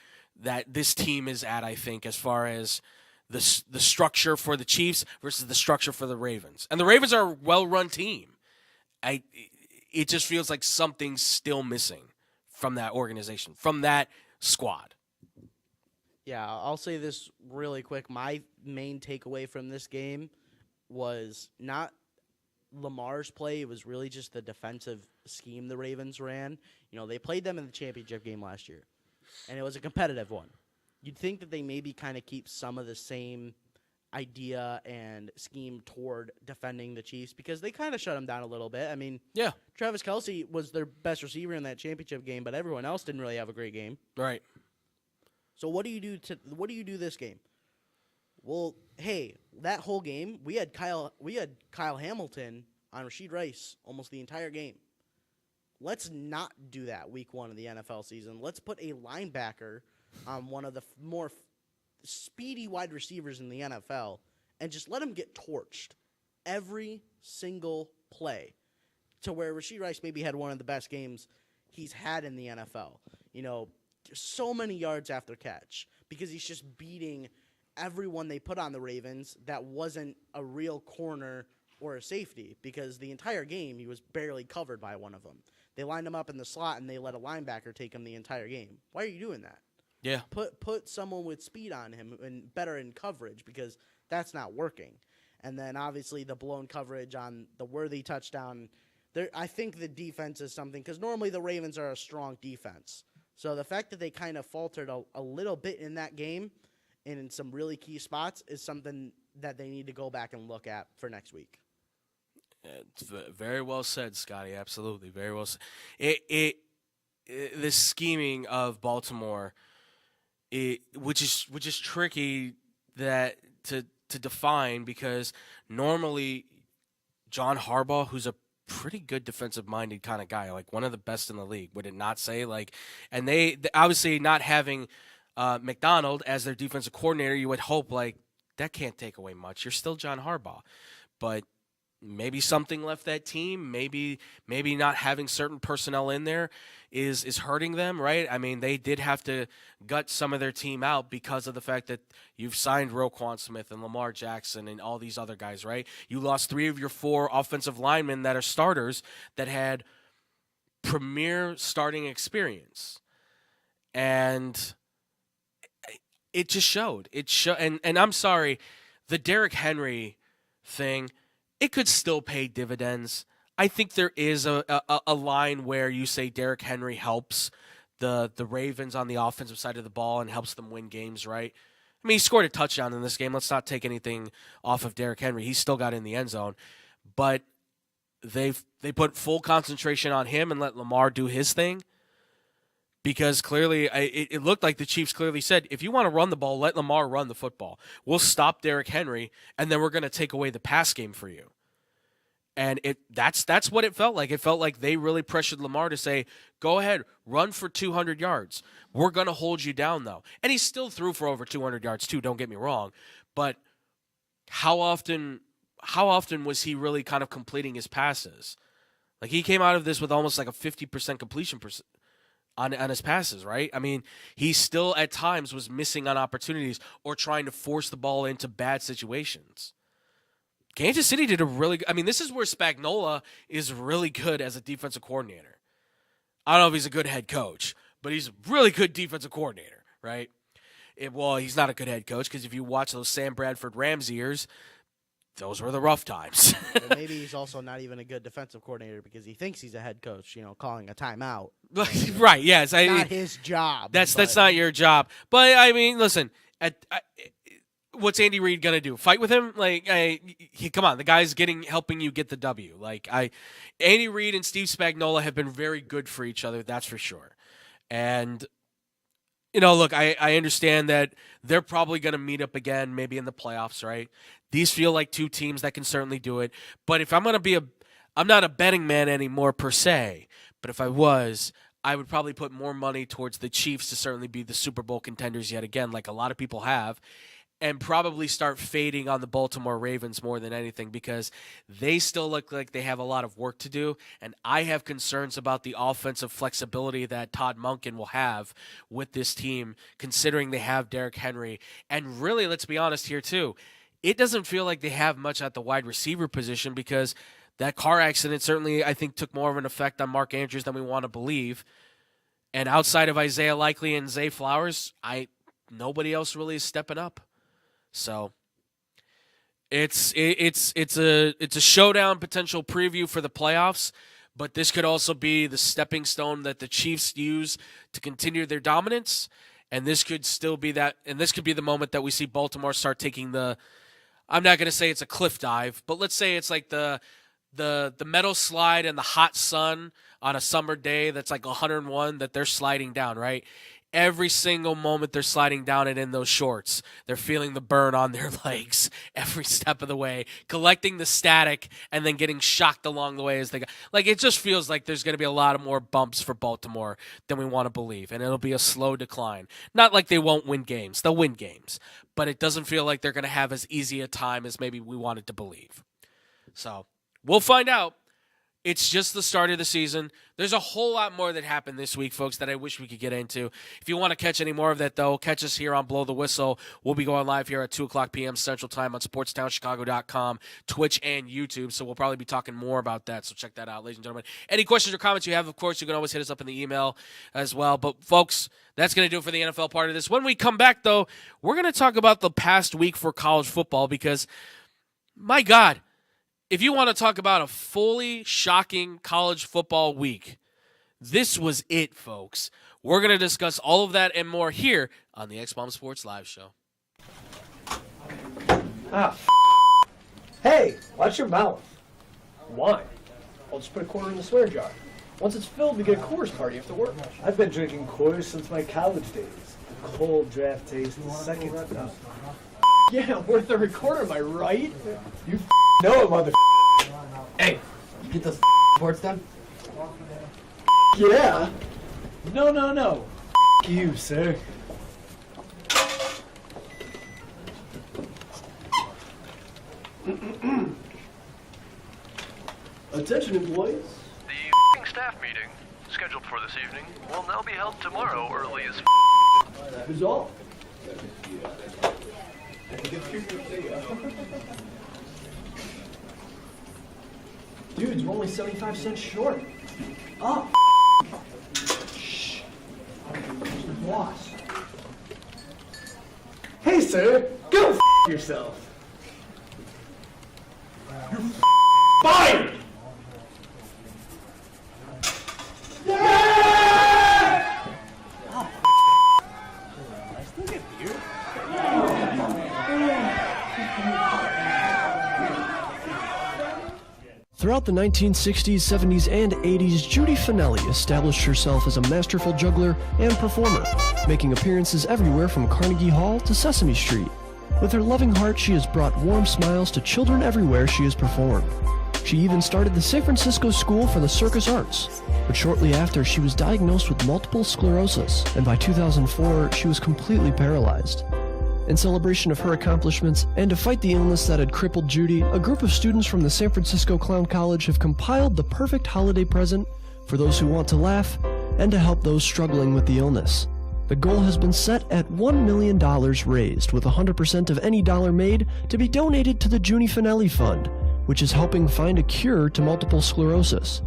that this team is at, I think, as far as the structure for the Chiefs versus the structure for the Ravens. And the Ravens are a well-run team. It just feels like something's still missing from that organization, from that squad. Yeah, I'll say this really quick. My main takeaway from this game was not Lamar's play. It was really just the defensive scheme the Ravens ran. They played them in the championship game last year, and it was a competitive one. You'd think that they maybe kind of keep some of the same idea and scheme toward defending the Chiefs because they kind of shut them down a little bit. I mean, yeah, Travis Kelce was their best receiver in that championship game, but everyone else didn't really have a great game. Right. So what do you do this game? Well, hey, that whole game we had Kyle Hamilton on Rashid Rice almost the entire game. Let's not do that week 1 of the NFL season. Let's put a linebacker on one of the more speedy wide receivers in the NFL and just let him get torched every single play to where Rashid Rice maybe had one of the best games he's had in the NFL. So many yards after catch because he's just beating everyone they put on the Ravens that wasn't a real corner or a safety because the entire game he was barely covered by one of them. They lined him up in the slot and they let a linebacker take him the entire game. Why are you doing that? Yeah. Put someone with speed on him and better in coverage because that's not working. And then obviously the blown coverage on the Worthy touchdown. I think the defense is something because normally the Ravens are a strong defense. So the fact that they kind of faltered a little bit in that game and in some really key spots is something that they need to go back and look at for next week. It's very well said, Scotty. Absolutely, very well said. The scheming of Baltimore, which is tricky that to define because normally John Harbaugh, who's a pretty good defensive-minded kind of guy, like one of the best in the league, would it not say? Like, and they obviously not having McDonald as their defensive coordinator, you would hope like that can't take away much. You're still John Harbaugh, but maybe something left that team. Maybe not having certain personnel in there is hurting them, right? I mean, they did have to gut some of their team out because of the fact that you've signed Roquan Smith and Lamar Jackson and all these other guys, right? You lost 3 of your 4 offensive linemen that are starters that had premier starting experience. And it just showed. And I'm sorry, the Derrick Henry thing, it could still pay dividends. I think there is a line where you say Derrick Henry helps the Ravens on the offensive side of the ball and helps them win games, right? I mean, he scored a touchdown in this game. Let's not take anything off of Derrick Henry. He still got in the end zone. But they put full concentration on him and let Lamar do his thing. Because clearly, it looked like the Chiefs clearly said, if you want to run the ball, let Lamar run the football. We'll stop Derrick Henry, and then we're going to take away the pass game for you. And that's what it felt like. It felt like they really pressured Lamar to say, go ahead, run for 200 yards. We're going to hold you down, though. And he still threw for over 200 yards, too, don't get me wrong. But how often was he really kind of completing his passes? Like, he came out of this with almost like a 50% completion on his passes, right? I mean, he still at times was missing on opportunities or trying to force the ball into bad situations. Kansas City did a really good – I mean, this is where Spagnuolo is really good as a defensive coordinator. I don't know if he's a good head coach, but he's a really good defensive coordinator, right? Well, he's not a good head coach because if you watch those Sam Bradford Rams years, those were the rough times. Well, maybe he's also not even a good defensive coordinator because he thinks he's a head coach, calling a timeout. Right, yes. Not his job. That's not your job. But, I mean, listen, what's Andy Reid going to do? Fight with him? Come on, the guy's helping you get the W. Andy Reid and Steve Spagnuolo have been very good for each other, that's for sure. And, look, I understand that they're probably going to meet up again, maybe in the playoffs, right? These feel like two teams that can certainly do it. But if I'm going to be I'm not a betting man anymore per se, but if I was, I would probably put more money towards the Chiefs to certainly be the Super Bowl contenders yet again, like a lot of people have, and probably start fading on the Baltimore Ravens more than anything because they still look like they have a lot of work to do, and I have concerns about the offensive flexibility that Todd Monken will have with this team, considering they have Derrick Henry. And really, let's be honest here too, it doesn't feel like they have much at the wide receiver position because that car accident certainly, I think, took more of an effect on Mark Andrews than we want to believe. And outside of Isaiah Likely and Zay Flowers, nobody else really is stepping up. So it's a showdown potential preview for the playoffs, but this could also be the stepping stone that the Chiefs use to continue their dominance. And this could still be that, and this could be the moment that we see Baltimore start taking I'm not going to say it's a cliff dive, but let's say it's like the metal slide in the hot sun on a summer day that's like 101 that they're sliding down, right? Every single moment they're sliding down and in those shorts, they're feeling the burn on their legs every step of the way, collecting the static and then getting shocked along the way as they go. It just feels like there's going to be a lot of more bumps for Baltimore than we want to believe, and it'll be a slow decline. Not like they won't win games. They'll win games, but it doesn't feel like they're going to have as easy a time as maybe we wanted to believe. So we'll find out. It's just the start of the season. There's a whole lot more that happened this week, folks, that I wish we could get into. If you want to catch any more of that, though, catch us here on Blow the Whistle. We'll be going live here at 2 o'clock p.m. Central Time on SportsTownChicago.com, Twitch, and YouTube. So we'll probably be talking more about that. So check that out, ladies and gentlemen. Any questions or comments you have, of course, you can always hit us up in the email as well. But, folks, that's going to do it for the NFL part of this. When we come back, though, we're going to talk about the past week for college football because, my God, if you want to talk about a fully shocking college football week, this was it, folks. We're going to discuss all of that and more here on the X-Bomb Sports Live Show. Hey, watch your mouth. Why? I'll just put a quarter in the swear jar. Once it's filled, we get a Coors party after work. I've been drinking Coors since my college days. The cold draft taste is second to none. Yeah, worth the recorder, am I right? You know it, mother. Hey, you get those reports done? Yeah. No. You, sir. Attention, employees. The staff meeting, scheduled for this evening, will now be held tomorrow early as Who's all? Dudes, we're only 75 cents short. Oh, shh. Boss. Hey, sir. Go yourself. You're fired! Throughout the 1960s, 70s, and 80s, Judy Finelli established herself as a masterful juggler and performer, making appearances everywhere from Carnegie Hall to Sesame Street. With her loving heart, she has brought warm smiles to children everywhere she has performed. She even started the San Francisco School for the Circus Arts, but shortly after, she was diagnosed with multiple sclerosis, and by 2004, she was completely paralyzed. In celebration of her accomplishments and to fight the illness that had crippled Judy, a group of students from the San Francisco Clown College have compiled the perfect holiday present for those who want to laugh and to help those struggling with the illness. The goal has been set at $1 million raised, with 100% of any dollar made to be donated to the Judy Finelli Fund, which is helping find a cure to multiple sclerosis.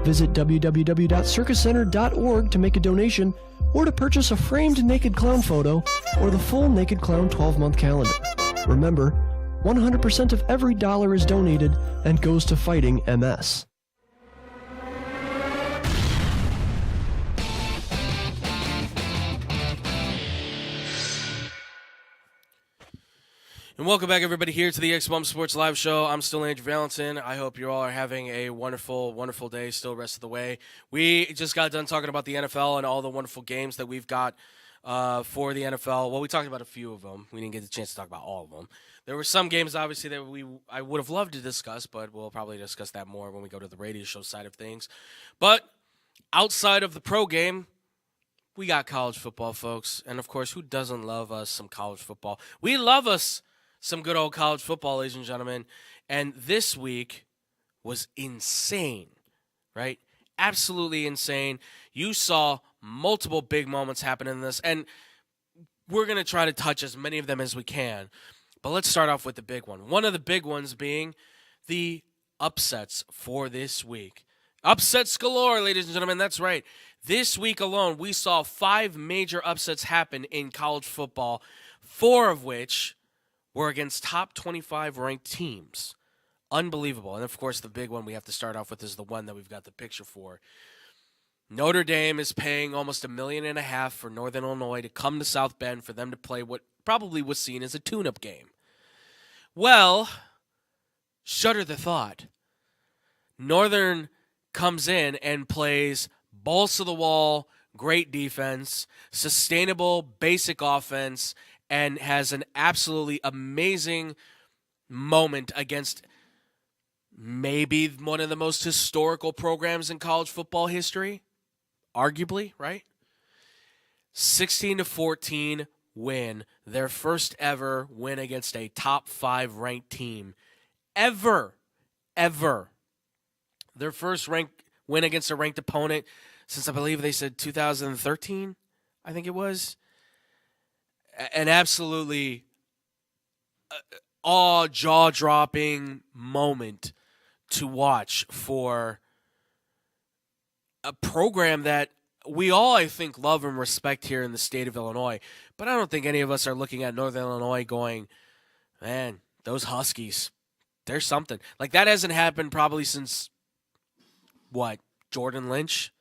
Visit www.circuscenter.org to make a donation or to purchase a framed Naked Clown photo or the full Naked Clown 12-month calendar. Remember, 100% of every dollar is donated and goes to fighting MS. And welcome back, everybody, here to the X-Bomb Sports Live Show. I'm still Andrew Valentin. I hope you all are having a wonderful, wonderful day still rest of the way. We just got done talking about the NFL and all the wonderful games that we've got for the NFL. Well, we talked about a few of them. We didn't get the chance to talk about all of them. There were some games, obviously, that I would have loved to discuss, but we'll probably discuss that more when we go to the radio show side of things. But outside of the pro game, we got college football, folks. And, of course, who doesn't love us some college football? We love us some good old college football, ladies and gentlemen. And this week was insane, right? Absolutely insane. You saw multiple big moments happen in this, and we're going to try to touch as many of them as we can. But let's start off with the big one. One of the big ones being the upsets for this week. Upsets galore, ladies and gentlemen. That's right. This week alone, we saw 5 major upsets happen in college football, 4 of which were against top 25 ranked teams. Unbelievable. And, of course, the big one we have to start off with is the one that we've got the picture for. Notre Dame is paying almost $1.5 million for Northern Illinois to come to South Bend for them to play what probably was seen as a tune-up game. Well, shudder the thought. Northern comes in and plays balls to the wall, great defense, sustainable, basic offense, and has an absolutely amazing moment against maybe one of the most historical programs in college football history, arguably, right? 16-14 win, their first ever win against a top 5 ranked team ever. Their first ranked win against a ranked opponent since I believe they said 2013, I think it was. An absolutely jaw-dropping moment to watch for a program that we all, I think, love and respect here in the state of Illinois. But I don't think any of us are looking at Northern Illinois going, man, those Huskies, there's something. Like, that hasn't happened probably since, Jordan Lynch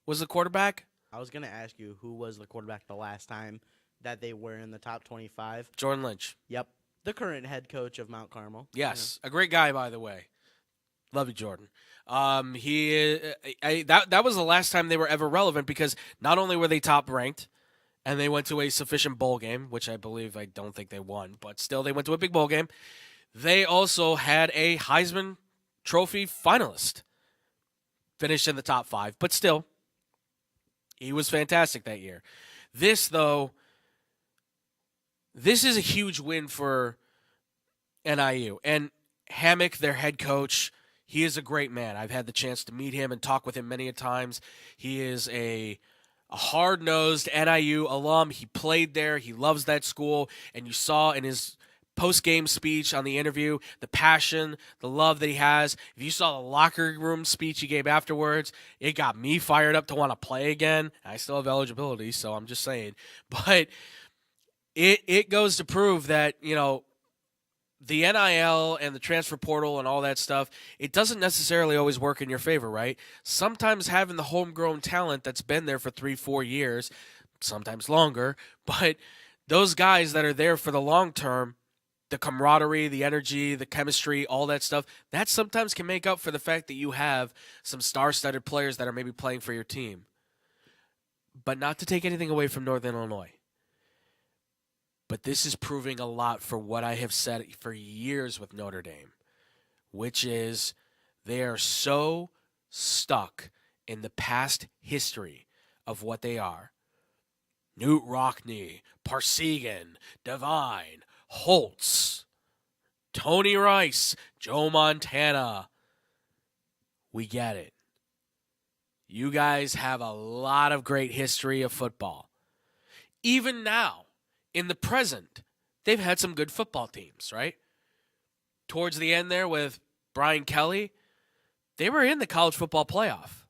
was the quarterback? I was going to ask you who was the quarterback the last time that they were in the top 25. Jordan Lynch. Yep. The current head coach of Mount Carmel. Yes, a great guy, by the way. Love you, Jordan. That was the last time they were ever relevant because not only were they top ranked, and they went to a sufficient bowl game, which I don't think they won, but still they went to a big bowl game. They also had a Heisman Trophy finalist, finished in the top 5, but still, he was fantastic that year. This is a huge win for NIU. And Hammock, their head coach, he is a great man. I've had the chance to meet him and talk with him many a times. He is a hard-nosed NIU alum. He played there. He loves that school. And you saw in his post-game speech on the interview the passion, the love that he has. If you saw the locker room speech he gave afterwards, it got me fired up to want to play again. I still have eligibility, so I'm just saying. But it goes to prove that, the NIL and the transfer portal and all that stuff, it doesn't necessarily always work in your favor, right? Sometimes having the homegrown talent that's been there for 3-4 years, sometimes longer, but those guys that are there for the long term, the camaraderie, the energy, the chemistry, all that stuff, that sometimes can make up for the fact that you have some star-studded players that are maybe playing for your team. But not to take anything away from Northern Illinois. But this is proving a lot for what I have said for years with Notre Dame, which is they are so stuck in the past history of what they are. Newt Rockne, Parsegan, Devine, Holtz, Tony Rice, Joe Montana. We get it. You guys have a lot of great history of football. Even now, in the present, they've had some good football teams, right? Towards the end there with Brian Kelly, they were in the college football playoff.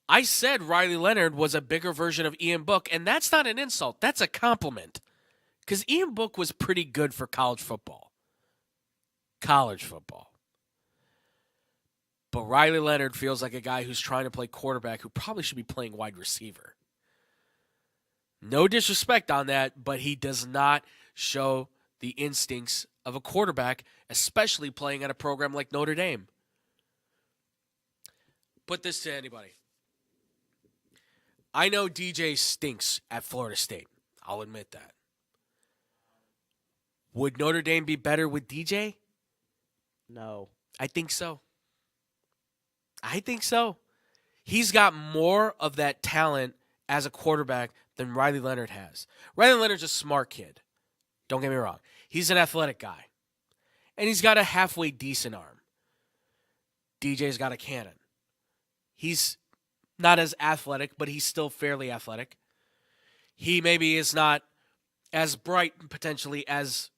I said Riley Leonard was a bigger version of Ian Book, and that's not an insult. That's a compliment. Because Ian Book was pretty good for college football. College football. But Riley Leonard feels like a guy who's trying to play quarterback who probably should be playing wide receiver. No disrespect on that, but he does not show the instincts of a quarterback, especially playing at a program like Notre Dame. Put this to anybody. I know DJ stinks at Florida State. I'll admit that. Would Notre Dame be better with DJ? No. I think so. He's got more of that talent as a quarterback than Riley Leonard has. Riley Leonard's a smart kid. Don't get me wrong. He's an athletic guy. And he's got a halfway decent arm. DJ's got a cannon. He's not as athletic, but he's still fairly athletic. He maybe is not as bright potentially as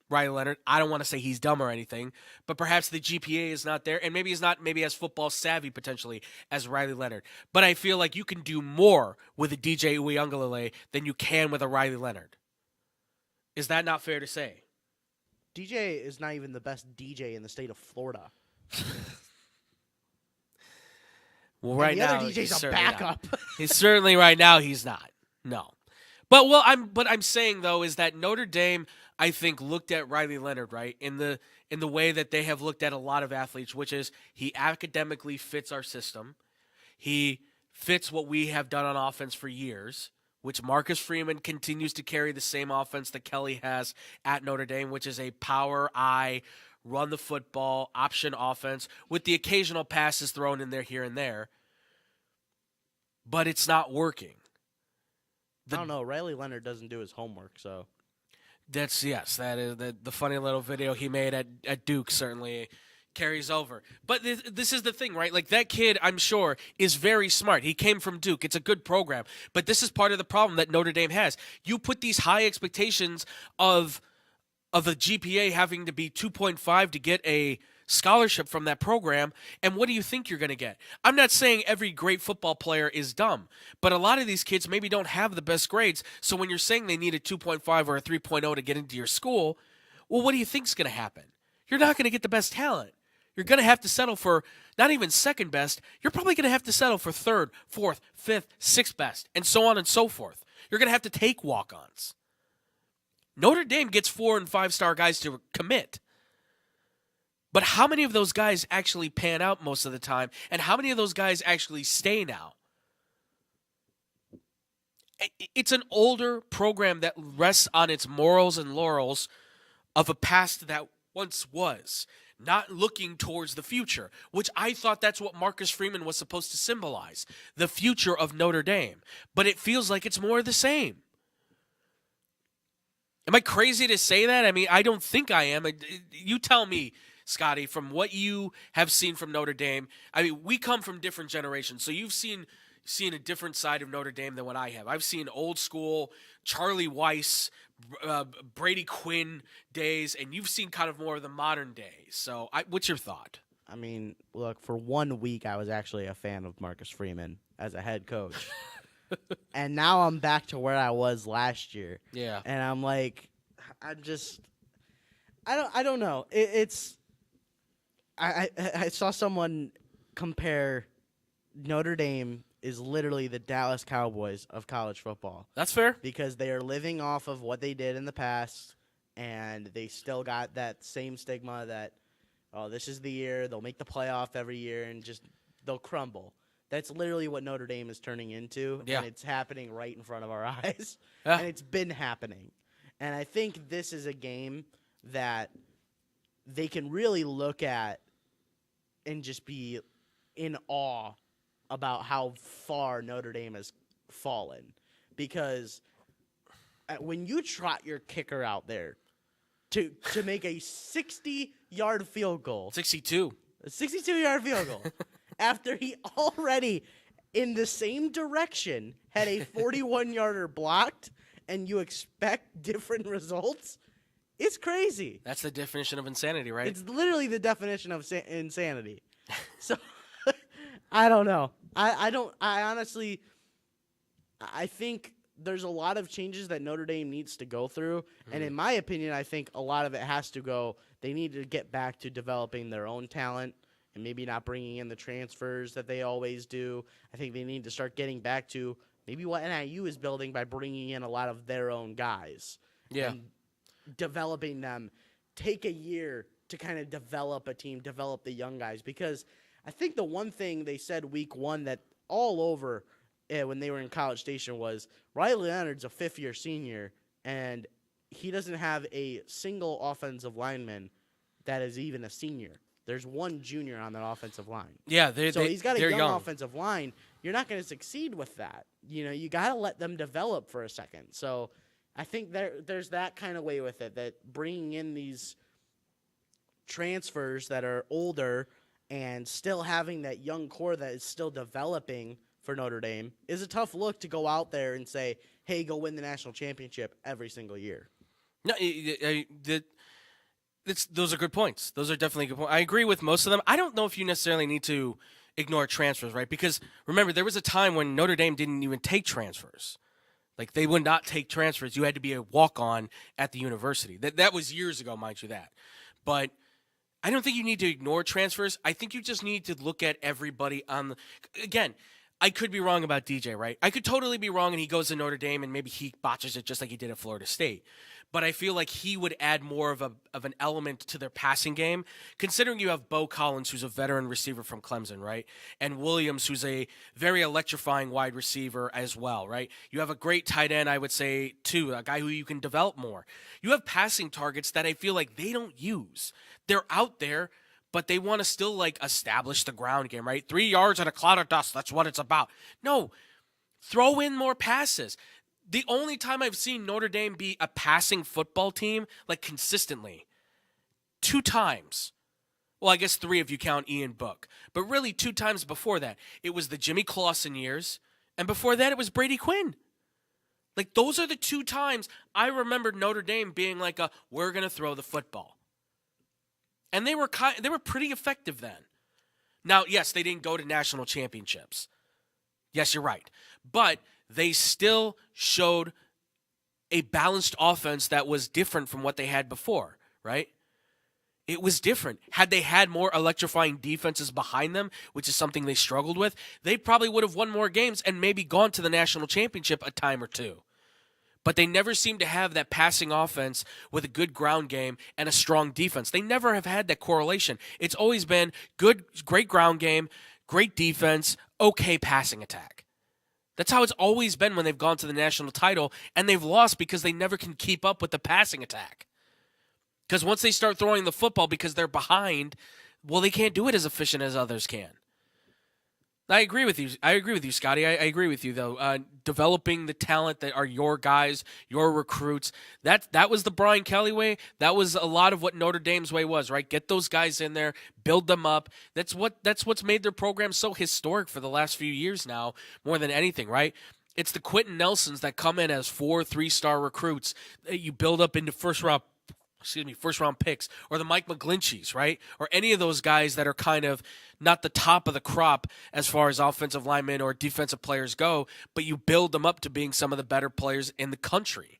Riley Leonard. I don't want to say he's dumb or anything, but perhaps the GPA is not there, and maybe he's not as football savvy potentially as Riley Leonard. But I feel like you can do more with a DJ Uiagalelei than you can with a Riley Leonard. Is that not fair to say? DJ is not even the best DJ in the state of Florida. Well, right and the now other DJ's he's a backup. He's certainly right now he's not. No. But I'm saying though is that Notre Dame, I think, looked at Riley Leonard, right, in the way that they have looked at a lot of athletes, which is he academically fits our system. He fits what we have done on offense for years, which Marcus Freeman continues to carry the same offense that Kelly has at Notre Dame, which is a power eye, run the football, option offense with the occasional passes thrown in there here and there. But it's not working. I don't know. Riley Leonard doesn't do his homework, so. That is the funny little video he made at Duke certainly carries over. But this is the thing, right? Like, that kid, I'm sure, is very smart. He came from Duke. It's a good program. But this is part of the problem that Notre Dame has. You put these high expectations of a GPA having to be 2.5 to get a scholarship from that program, and what do you think you're going to get? I'm not saying every great football player is dumb, but a lot of these kids maybe don't have the best grades, so when you're saying they need a 2.5 or a 3.0 to get into your school, well, what do you think's going to happen? You're not going to get the best talent. You're going to have to settle for not even second best. You're probably going to have to settle for third, fourth, fifth, sixth best, and so on and so forth. You're going to have to take walk-ons. Notre Dame gets 4- and 5-star guys to commit. But how many of those guys actually pan out most of the time, and how many of those guys actually stay now? It's an older program that rests on its morals and laurels of a past that once was, not looking towards the future, which I thought that's what Marcus Freeman was supposed to symbolize, the future of Notre Dame. But it feels like it's more of the same. Am I crazy to say that? I mean, I don't think I am. You tell me, Scotty, from what you have seen from Notre Dame. I mean, we come from different generations, so you've seen a different side of Notre Dame than what I have. I've seen old school Charlie Weiss, Brady Quinn days, and you've seen kind of more of the modern days. So what's your thought? I mean, look, for 1 week, I was actually a fan of Marcus Freeman as a head coach. And now I'm back to where I was last year. Yeah. And I'm like, I don't know. I saw someone compare Notre Dame is literally the Dallas Cowboys of college football. That's fair. Because they are living off of what they did in the past, and they still got that same stigma that, oh, this is the year, they'll make the playoff every year, and just they'll crumble. That's literally what Notre Dame is turning into, yeah. And it's happening right in front of our eyes. Yeah. And it's been happening. And I think this is a game that they can really look at and just be in awe about how far Notre Dame has fallen. Because when you trot your kicker out there to make a 60-yard field goal. 62. A 62-yard field goal. After he already, in the same direction, had a 41-yarder blocked, and you expect different results, it's crazy. That's the definition of insanity, right? It's literally the definition of insanity. So, I don't know. I honestly think there's a lot of changes that Notre Dame needs to go through. Mm-hmm. And in my opinion, I think a lot of it has to go, they need to get back to developing their own talent and maybe not bringing in the transfers that they always do. I think they need to start getting back to maybe what NIU is building by bringing in a lot of their own guys. Yeah. And developing them. Take a year to kind of develop a team, develop the young guys. Because I think the one thing they said week one that all over when they were in College Station was Riley Leonard's a fifth-year senior, and he doesn't have a single offensive lineman that is even a senior. There's one junior on that offensive line. Yeah, he's got a young offensive line. You're not going to succeed with that. You got to let them develop for a second. So I think there's that kind of way with it, that bringing in these transfers that are older and still having that young core that is still developing for Notre Dame is a tough look to go out there and say, hey, go win the national championship every single year. No, those are good points. Those are definitely good points. I agree with most of them. I don't know if you necessarily need to ignore transfers, right? Because remember, there was a time when Notre Dame didn't even take transfers. Like, they would not take transfers. You had to be a walk-on at the university. That was years ago, mind you that. But I don't think you need to ignore transfers. I think you just need to look at everybody on the – again, I could be wrong about DJ, right? I could totally be wrong, and he goes to Notre Dame, and maybe he botches it just like he did at Florida State. But I feel like he would add more of an element to their passing game, considering you have Bo Collins, who's a veteran receiver from Clemson, right? And Williams, who's a very electrifying wide receiver as well, right? You have a great tight end, I would say, too, a guy who you can develop more. You have passing targets that I feel like they don't use. They're out there, but they want to still, like, establish the ground game, right? 3 yards and a cloud of dust, that's what it's about. No, throw in more passes. The only time I've seen Notre Dame be a passing football team, like, consistently, 2 times. Well, I guess 3 if you count Ian Book. But really 2 times before that. It was the Jimmy Clausen years, and before that it was Brady Quinn. Like, those are the 2 times I remember Notre Dame being like, we're going to throw the football. And they were pretty effective then. Now, yes, they didn't go to national championships. Yes, you're right. But they still showed a balanced offense that was different from what they had before, right? It was different. Had they had more electrifying defenses behind them, which is something they struggled with, they probably would have won more games and maybe gone to the national championship a time or 2. But they never seem to have that passing offense with a good ground game and a strong defense. They never have had that correlation. It's always been great ground game, great defense, okay passing attack. That's how it's always been when they've gone to the national title, and they've lost because they never can keep up with the passing attack. Because once they start throwing the football because they're behind, well, they can't do it as efficient as others can. I agree with you. Scotty. I agree with you, though. Developing the talent that are your guys, your recruits, that was the Brian Kelly way. That was a lot of what Notre Dame's way was, right? Get those guys in there, build them up. That's what's made their program so historic for the last few years now, more than anything, right? It's the Quentin Nelsons that come in as 4 3-star recruits that you build up into first round picks, or the Mike McGlincheys, right? Or any of those guys that are kind of not the top of the crop as far as offensive linemen or defensive players go, but you build them up to being some of the better players in the country.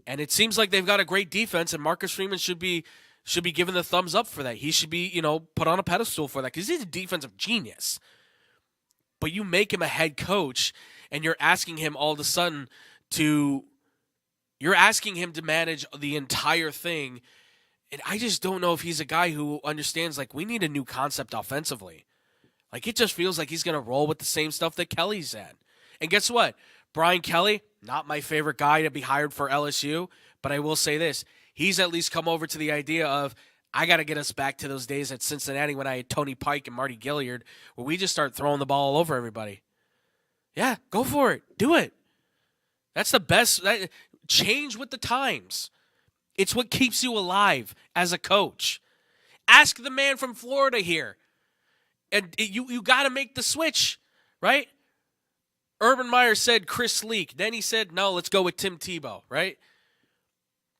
And it seems like they've got a great defense, and Marcus Freeman should be given the thumbs up for that. He should be, put on a pedestal for that because he's a defensive genius. But you make him a head coach, and you're asking him all of a sudden to manage the entire thing. And I just don't know if he's a guy who understands, like, we need a new concept offensively. Like, it just feels like he's going to roll with the same stuff that Kelly's at. And guess what? Brian Kelly, not my favorite guy to be hired for LSU, but I will say this. He's at least come over to the idea of, I got to get us back to those days at Cincinnati when I had Tony Pike and Marty Gilliard, where we just start throwing the ball all over everybody. Yeah, go for it. Do it. That's the best. Change with the times. It's what keeps you alive as a coach. Ask the man from Florida here. And you got to make the switch, right? Urban Meyer said Chris Leak. Then he said, no, let's go with Tim Tebow, right?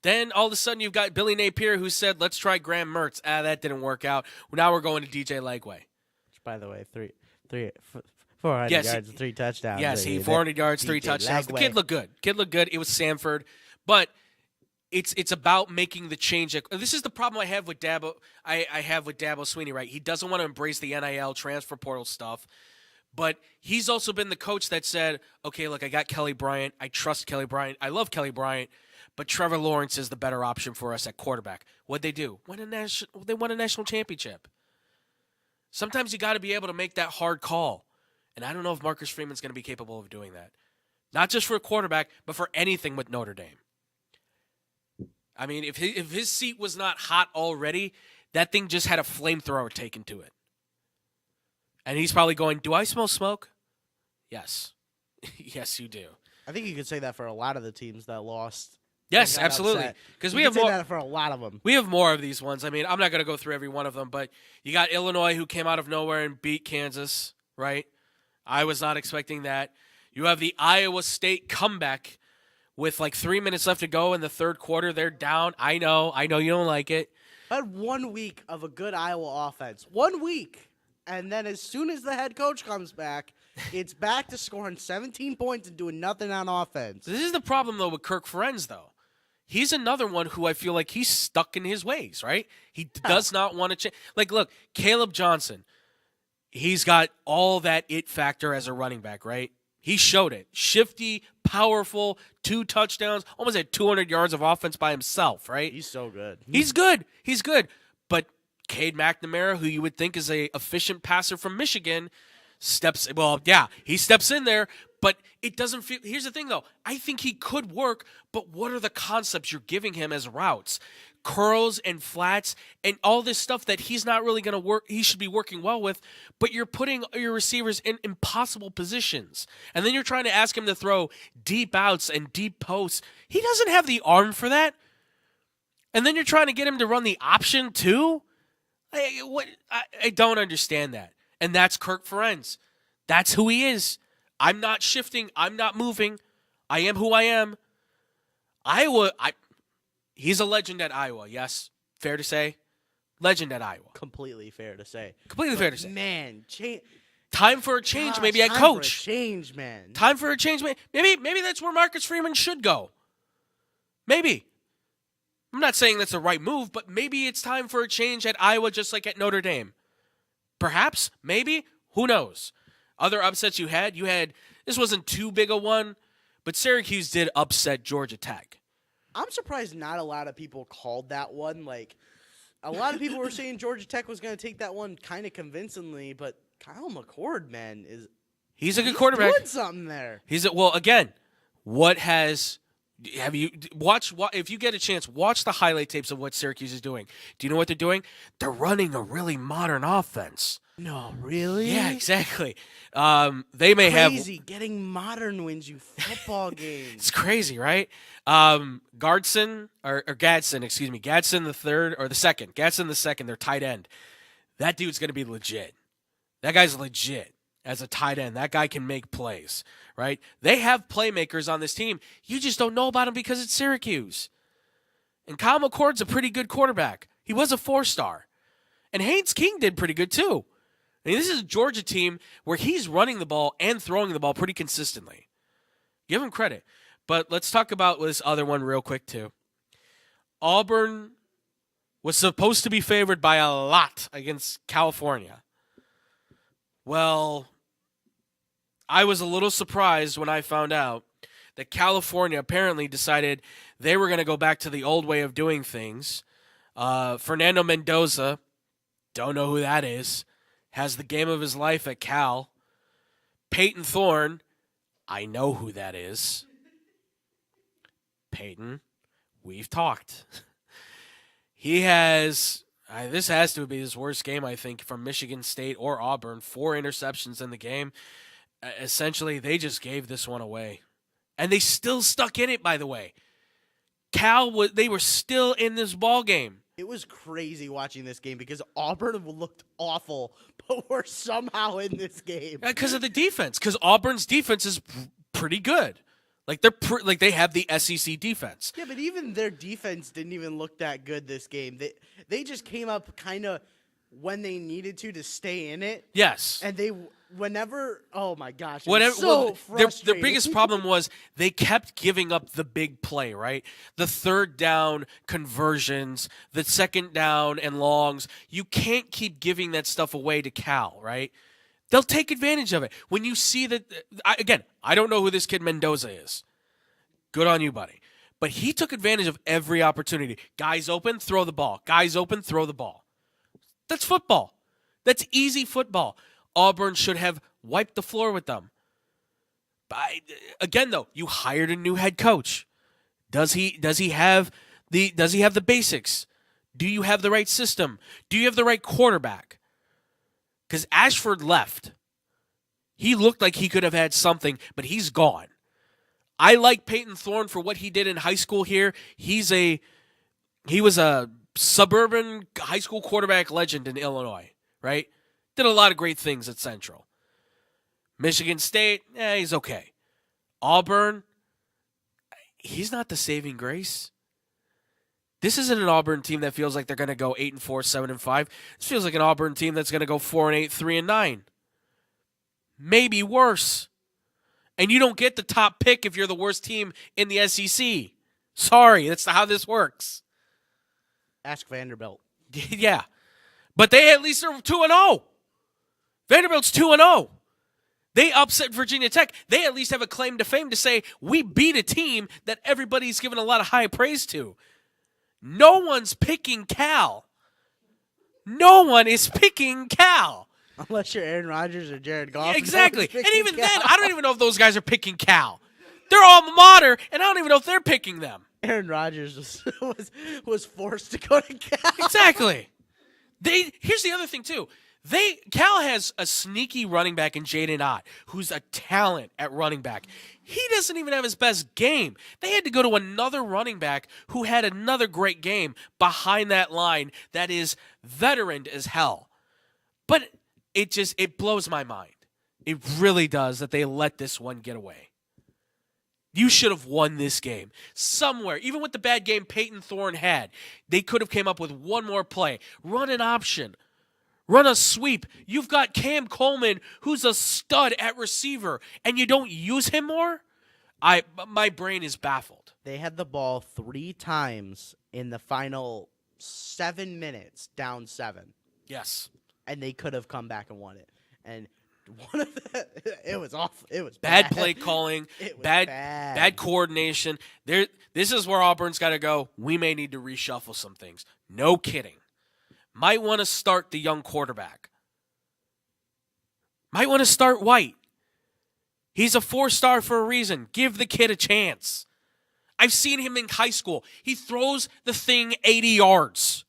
Then all of a sudden you've got Billy Napier who said, let's try Graham Mertz. That didn't work out. Now we're going to DJ Legway. Which, by the way, 400 yards and 3 touchdowns. Yes, 400 yards, 3 touchdowns. The kid looked good. It was Samford. But it's about making the change. This is the problem I have with Dabo. I have with Dabo Swinney, right? He doesn't want to embrace the NIL transfer portal stuff. But he's also been the coach that said, okay, look, I got Kelly Bryant. I trust Kelly Bryant. I love Kelly Bryant. But Trevor Lawrence is the better option for us at quarterback. What'd they do? They won a national championship. Sometimes you got to be able to make that hard call. And I don't know if Marcus Freeman's going to be capable of doing that. Not just for a quarterback, but for anything with Notre Dame. I mean, if his seat was not hot already, that thing just had a flamethrower taken to it. And he's probably going, do I smell smoke? Yes. Yes, you do. I think you could say that for a lot of the teams that lost. Yes, absolutely. Because we have more. That for a lot of them. We have more of these ones. I mean, I'm not going to go through every one of them, but you got Illinois who came out of nowhere and beat Kansas, right? I was not expecting that. You have the Iowa State comeback with like 3 minutes left to go in the third quarter. They're down. I know you don't like it. I had 1 week of a good Iowa offense. 1 week. And then as soon as the head coach comes back, it's back to scoring 17 points and doing nothing on offense. This is the problem, though, with Kirk Ferentz, though. He's another one who I feel like he's stuck in his ways, right? He does not want to change. Like, look, Caleb Johnson, he's got all that it factor as a running back, right? He showed it. Shifty, powerful, 2 touchdowns, almost had 200 yards of offense by himself, right? He's so good. He's good. But Cade McNamara, who you would think is a efficient passer from Michigan, he steps in there, but it doesn't feel. Here's the thing, though. I think he could work, but what are the concepts you're giving him as routes? Curls and flats and all this stuff that he's not really going to work. He should be working well with, but you're putting your receivers in impossible positions. And then you're trying to ask him to throw deep outs and deep posts. He doesn't have the arm for that. And then you're trying to get him to run the option too. I don't understand that. And that's Kirk Ferentz. That's who he is. I'm not shifting. I'm not moving. I am who I am. He's a legend at Iowa. Yes, fair to say. Legend at Iowa. Completely fair to say. Completely fair to say. Man, Time for a change, maybe at time coach. For a change, man. Time for a change. Maybe that's where Marcus Freeman should go. Maybe. I'm not saying that's the right move, but maybe it's time for a change at Iowa, just like at Notre Dame. Perhaps, maybe, who knows? Other upsets you had, this wasn't too big a one, but Syracuse did upset Georgia Tech. I'm surprised not a lot of people called that one. Like, a lot of people were saying Georgia Tech was going to take that one kind of convincingly, but Kyle McCord, man, he's a good quarterback. Doing something there. Again, have you watch if you get a chance, watch the highlight tapes of what Syracuse is doing. Do you know what they're doing? They're running a really modern offense. No, really? Yeah, exactly. They may have getting modern wins you football games. It's crazy, right? Gadsden the third or the second. Gadsden the second, their tight end. That dude's going to be legit. That guy's legit as a tight end. That guy can make plays, right? They have playmakers on this team. You just don't know about them because it's Syracuse. And Kyle McCord's a pretty good quarterback. He was a 4-star. And Haynes King did pretty good too. I mean, this is a Georgia team where he's running the ball and throwing the ball pretty consistently. Give him credit. But let's talk about this other one real quick too. Auburn was supposed to be favored by a lot against California. Well, I was a little surprised when I found out that California apparently decided they were going to go back to the old way of doing things. Fernando Mendoza, don't know who that is, has the game of his life at Cal. Peyton Thorne, I know who that is. Peyton, we've talked. He has, this has to be his worst game, I think, from Michigan State or Auburn. 4 interceptions in the game. Essentially, they just gave this one away. And they still stuck in it, by the way. They were still in this ball game. It was crazy watching this game because Auburn looked awful, but we're somehow in this game. Because of the defense. Because Auburn's defense is pretty good. Like they have the SEC defense. Yeah, but even their defense didn't even look that good this game. They just came up kind of when they needed to stay in it. Yes. And oh my gosh, their biggest problem was they kept giving up the big play, right? The third down conversions, the second down and longs. You can't keep giving that stuff away to Cal, right? They'll take advantage of it. When you see that, I don't know who this kid Mendoza is. Good on you, buddy. But he took advantage of every opportunity. Guys open, throw the ball. Guys open, throw the ball. That's football. That's easy football. Auburn should have wiped the floor with them. But again, though, you hired a new head coach. Does he have the basics? Do you have the right system? Do you have the right quarterback? Because Ashford left. He looked like he could have had something, but he's gone. I like Peyton Thorne for what he did in high school here. He was a suburban high school quarterback legend in Illinois, right? Did a lot of great things at Central. Michigan State, he's okay. Auburn, he's not the saving grace. This isn't an Auburn team that feels like they're going to go 8-4, 7-5. This feels like an Auburn team that's going to go 4-8, 3-9. Maybe worse. And you don't get the top pick if you're the worst team in the SEC. Sorry, that's how this works. Ask Vanderbilt. Yeah. But they at least are 2-0. Vanderbilt's 2-0. They upset Virginia Tech. They at least have a claim to fame to say, we beat a team that everybody's given a lot of high praise to. No one's picking Cal. No one is picking Cal. Unless you're Aaron Rodgers or Jared Goff. Yeah, exactly. And even then, I don't even know if those guys are picking Cal. They're alma mater, and I don't even know if they're picking them. Aaron Rodgers was forced to go to Cal. Exactly. Here's the other thing, too. Cal has a sneaky running back in Jaden Ott, who's a talent at running back. He doesn't even have his best game. They had to go to another running back who had another great game behind that line that is veteran as hell. But it blows my mind. It really does that they let this one get away. You should have won this game. Somewhere, even with the bad game Peyton Thorne had, they could have came up with one more play. Run an option. Run a sweep. You've got Cam Coleman, who's a stud at receiver, and you don't use him more? My brain is baffled. They had the ball 3 times in the final 7 minutes, down 7. Yes. And they could have come back and won it. And one of the, it was awful. It was Bad bad. play calling, It was bad coordination. This is where Auburn's got to go. We may need to reshuffle some things. No kidding. Might want to start the young quarterback. Might want to start White. He's a 4-star for a reason. Give the kid a chance. I've seen him in high school. He throws the thing 80 yards.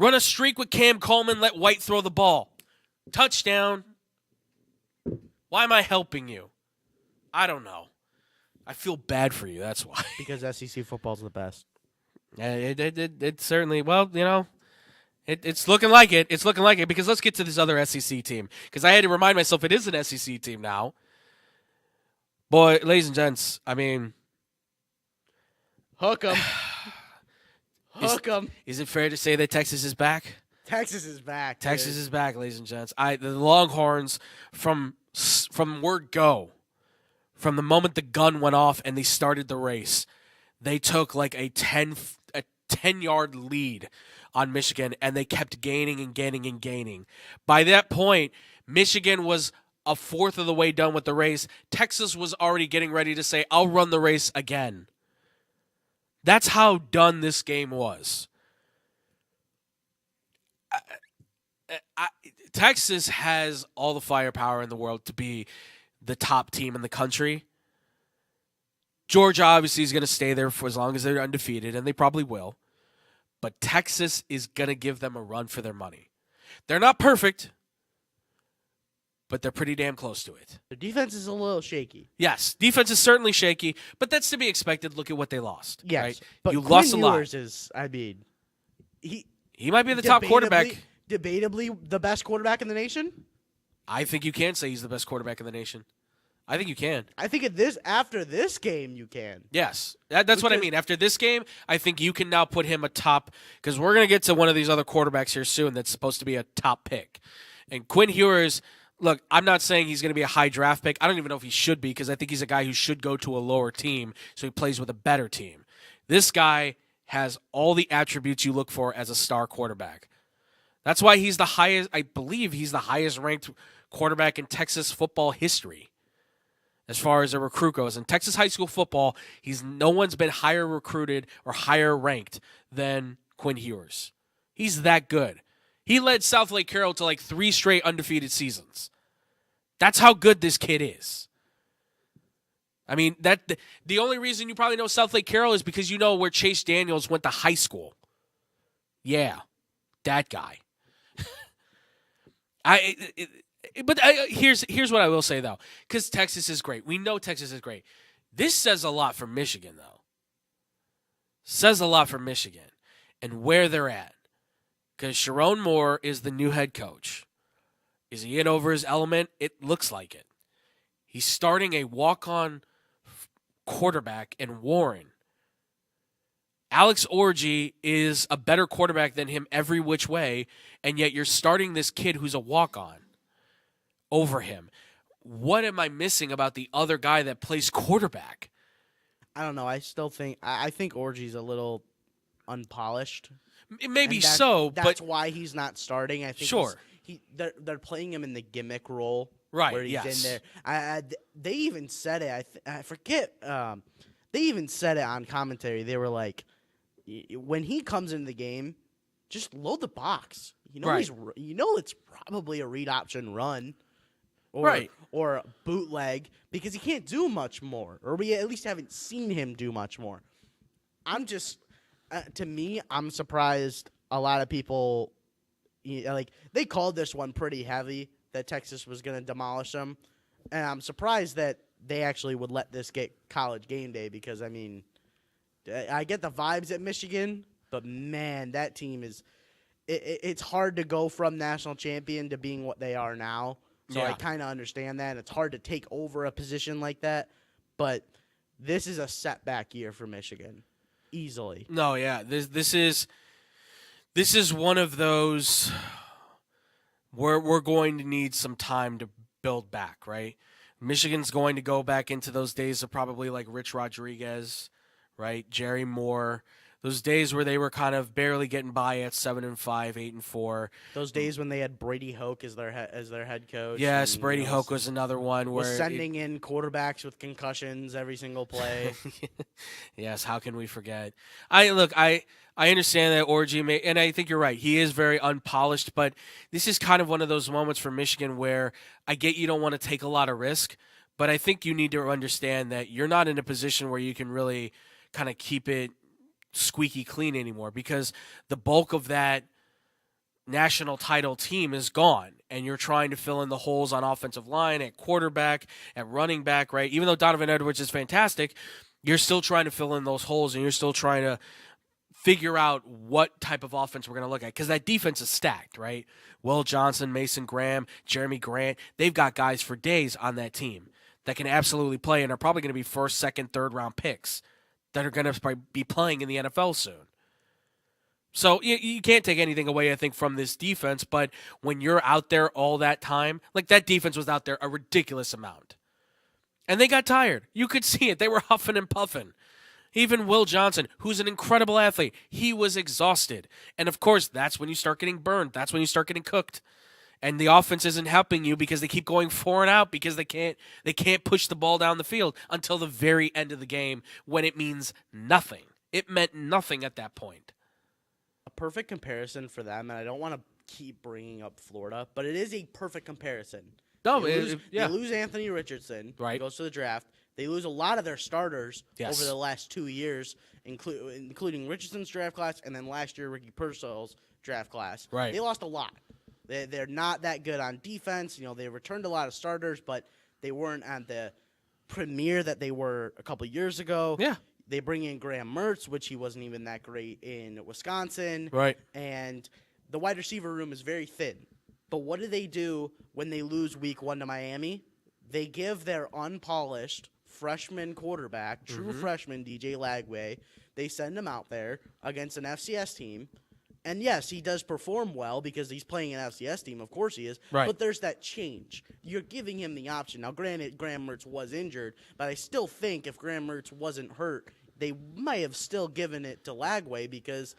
Run a streak with Cam Coleman, let White throw the ball. Touchdown. Why am I helping you? I don't know. I feel bad for you, that's why. Because SEC football's the best. It certainly, well, you know, it's looking like it. It's looking like it because let's get to this other SEC team because I had to remind myself it is an SEC team now. Boy, ladies and gents, I mean. Hook 'em. Hook 'em. Is it fair to say that Texas is back? Texas is back. Texas dude. is back, ladies and gents. The Longhorns, from word go, from the moment the gun went off and they started the race, they took like a 10-yard lead on Michigan, and they kept gaining and gaining and gaining. By that point, Michigan was a fourth of the way done with the race. Texas was already getting ready to say, I'll run the race again. That's how done this game was. Texas has all the firepower in the world to be the top team in the country. Georgia obviously is going to stay there for as long as they're undefeated, and they probably will. But Texas is going to give them a run for their money. They're not perfect, but they're pretty damn close to it. The defense is a little shaky. Yes, defense is certainly shaky, but that's to be expected. Look at what they lost. Yes, right? but you Quinn lost a lot. Ewers is, I mean, he might be the top quarterback. Debatably the best quarterback in the nation. I think you can say he's the best quarterback in the nation. I think you can. I think after this game, you can. Yes, that's what I mean. After this game, I think you can now put him atop, because we're going to get to one of these other quarterbacks here soon that's supposed to be a top pick. And Quinn Ewers, look, I'm not saying he's going to be a high draft pick. I don't even know if he should be, because I think he's a guy who should go to a lower team so he plays with a better team. This guy has all the attributes you look for as a star quarterback. That's why he's the highest, I believe he's the highest ranked quarterback in Texas football history. As far as a recruit goes. In Texas high school football, no one's been higher recruited or higher ranked than Quinn Ewers. He's that good. He led South Lake Carroll to like 3 straight undefeated seasons. That's how good this kid is. I mean, the only reason you probably know South Lake Carroll is because you know where Chase Daniels went to high school. Yeah, that guy. But here's what I will say, though, because Texas is great. We know Texas is great. This says a lot for Michigan, though. Says a lot for Michigan and where they're at. Because Sharon Moore is the new head coach. Is he in over his element? It looks like it. He's starting a walk-on quarterback in Warren. Alex Orji is a better quarterback than him every which way, and yet you're starting this kid who's a walk-on over him. What am I missing about the other guy that plays quarterback? I don't know. I still think I think Orgy's a little unpolished. Maybe That's but why he's not starting. I think sure. They're playing him in the gimmick role, right? Where he's yes. in there. They even said it. I forget. They even said it on commentary. They were like, when he comes into the game, just load the box. You know, right. It's probably a read option run. Right. Or bootleg, because he can't do much more, or we at least haven't seen him do much more. I'm just, to me, I'm surprised a lot of people, Like, they called this one pretty heavy that Texas was going to demolish them. And I'm surprised that they actually would let this get College game day because, I mean, I get the vibes at Michigan, but, man, that team is it's hard to go from national champion to being what they are now. So I kind of understand that. It's hard to take over a position like that. But this is a setback year for Michigan, easily. No, yeah. This is one of those where we're going to need some time to build back, right? Michigan's going to go back into those days of probably like Rich Rodriguez, right? Jerry Moore. Those days where they were kind of barely getting by at 7-5, 8-4. Those days when they had Brady Hoke as their head coach. Yes, and, Brady Hoke was another one where sending in quarterbacks with concussions every single play. Yes, how can we forget? I understand that Orji may, and I think you're right. He is very unpolished, but this is kind of one of those moments for Michigan where I get you don't want to take a lot of risk, but I think you need to understand that you're not in a position where you can really kind of keep it squeaky clean anymore because the bulk of that national title team is gone and you're trying to fill in the holes on offensive line, at quarterback, at running back, right? Even though Donovan Edwards is fantastic, you're still trying to fill in those holes and you're still trying to figure out what type of offense we're going to look at because that defense is stacked, right? Will Johnson, Mason Graham, Jeremy Grant, they've got guys for days on that team that can absolutely play and are probably going to be first, second, third round picks that are going to be playing in the NFL soon. So you can't take anything away, I think, from this defense, but when you're out there all that time, like that defense was out there a ridiculous amount. And they got tired. You could see it. They were huffing and puffing. Even Will Johnson, who's an incredible athlete, he was exhausted. And, of course, that's when you start getting burned. That's when you start getting cooked. And the offense isn't helping you because they keep going 4 and out because they can't push the ball down the field until the very end of the game when it means nothing. It meant nothing at that point. A perfect comparison for them, and I don't want to keep bringing up Florida, but it is a perfect comparison. No, they lose Anthony Richardson. Right. He goes to the draft. They lose a lot of their starters Yes. over the last 2 years, including Richardson's draft class and then last year Ricky Purcell's draft class. Right. They lost a lot. They're not that good on defense. You know, they returned a lot of starters, but they weren't at the premier that they were a couple years ago. Yeah. They bring in Graham Mertz, which he wasn't even that great in Wisconsin. Right. And the wide receiver room is very thin. But what do they do when they lose week 1 to Miami? They give their unpolished freshman quarterback, true freshman DJ Lagway, they send him out there against an FCS team. And yes, he does perform well because he's playing an FCS team. Of course he is. Right. But there's that change. You're giving him the option. Now, granted, Graham Mertz was injured, but I still think if Graham Mertz wasn't hurt, they might have still given it to Lagway because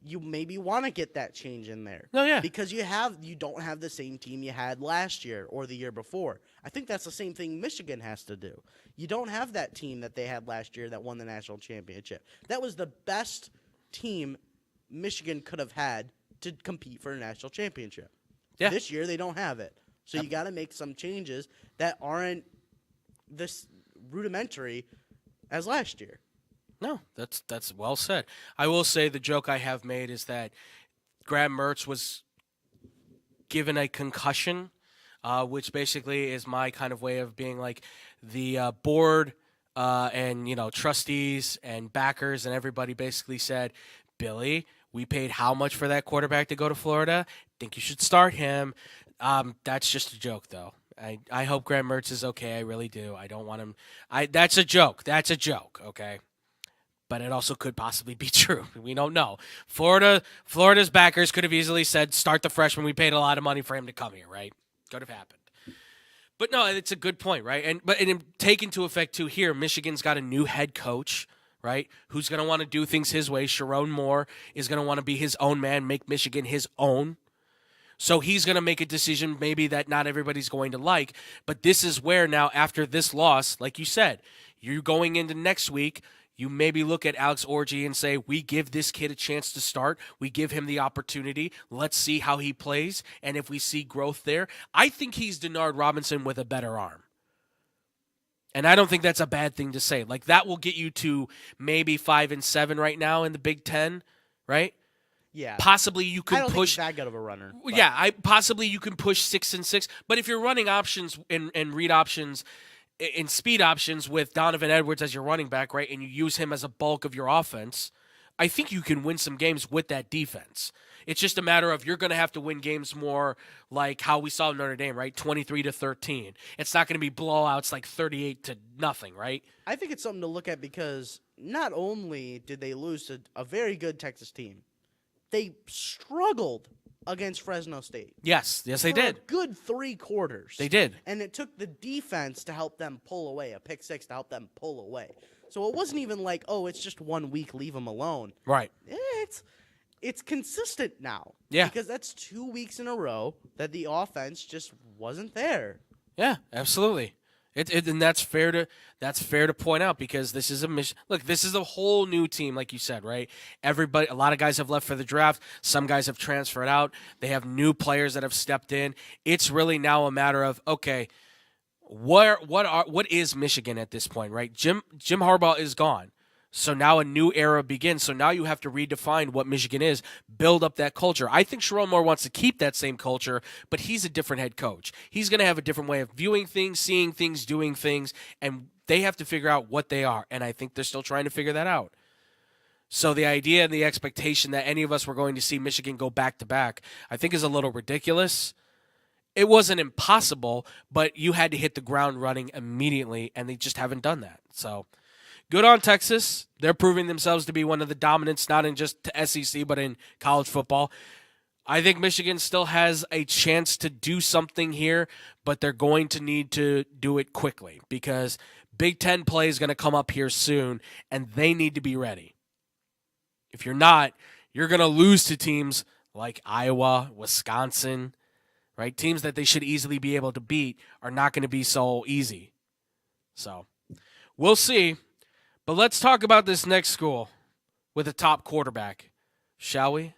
you maybe want to get that change in there. No, yeah. Because you don't have the same team you had last year or the year before. I think that's the same thing Michigan has to do. You don't have that team that they had last year that won the national championship. That was the best team Michigan could have had to compete for a national championship. Yeah. This year they don't have it. So you got to make some changes that aren't this rudimentary as last year. No, that's well said. I will say the joke I have made is that Graham Mertz was given a concussion, which basically is my kind of way of being like the board and trustees and backers and everybody basically said, Billy, we paid how much for that quarterback to go to Florida? Think you should start him. That's just a joke, though. I hope Graham Mertz is okay. I really do. I don't want him. That's a joke. That's a joke, okay? But it also could possibly be true. We don't know. Florida's backers could have easily said, start the freshman. We paid a lot of money for him to come here, right? Could have happened. But no, it's a good point, right? And take into effect, too, here, Michigan's got a new head coach, right, who's going to want to do things his way. Sharon Moore is going to want to be his own man, make Michigan his own. So he's going to make a decision maybe that not everybody's going to like. But this is where now, after this loss, like you said, you're going into next week, you maybe look at Alex Orji and say, we give this kid a chance to start. We give him the opportunity. Let's see how he plays. And if we see growth there, I think he's Denard Robinson with a better arm. And I don't think that's a bad thing to say. Like, that will get you to maybe 5-7 right now in the Big Ten, right? Yeah. Possibly you I could don't think push. he's that good of a runner. but- Yeah, possibly you can push 6-6. But if you're running options and read options and speed options with Donovan Edwards as your running back, right, and you use him as a bulk of your offense, I think you can win some games with that defense. It's just a matter of you're going to have to win games more like how we saw in Notre Dame, right? 23-13. It's not going to be blowouts like 38-0, right? I think it's something to look at because not only did they lose to a very good Texas team, they struggled against Fresno State. Yes, they for did. a good 3 quarters. They did. And it took the defense to help them pull away, a pick 6 to help them pull away. So it wasn't even like, oh, it's just 1 week, leave them alone. Right. It's consistent now. Yeah. Because that's 2 weeks in a row that the offense just wasn't there. Yeah, absolutely. And that's fair to point out because this is this is a whole new team, like you said, right? A lot of guys have left for the draft. Some guys have transferred out. They have new players that have stepped in. It's really now a matter of, okay, what is Michigan at this point, right? Jim Harbaugh is gone. So now a new era begins. So now you have to redefine what Michigan is, build up that culture. I think Sherrone Moore wants to keep that same culture, but he's a different head coach. He's going to have a different way of viewing things, seeing things, doing things, and they have to figure out what they are. And I think they're still trying to figure that out. So the idea and the expectation that any of us were going to see Michigan go back-to-back, I think is a little ridiculous. It wasn't impossible, but you had to hit the ground running immediately, and they just haven't done that. So good on Texas. They're proving themselves to be one of the dominants, not in just the SEC, but in college football. I think Michigan still has a chance to do something here, but they're going to need to do it quickly because Big Ten play is going to come up here soon, and they need to be ready. If you're not, you're going to lose to teams like Iowa, Wisconsin, right? Teams that they should easily be able to beat are not going to be so easy. So we'll see. But let's talk about this next school with a top quarterback, shall we?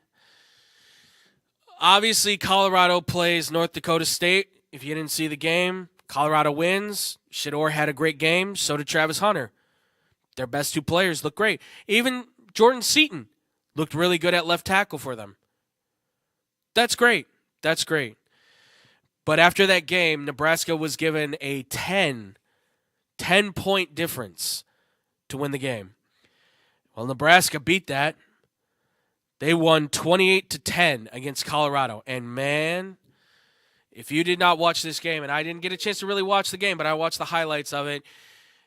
Obviously, Colorado plays North Dakota State. If you didn't see the game, Colorado wins. Shedeur had a great game. So did Travis Hunter. Their best 2 players look great. Even Jordan Seaton looked really good at left tackle for them. That's great. That's great. But after that game, Nebraska was given a 10-point difference to win the game. Well, Nebraska beat that. They won 28-10 against Colorado. And man, if you did not watch this game, and I didn't get a chance to really watch the game, but I watched the highlights of it,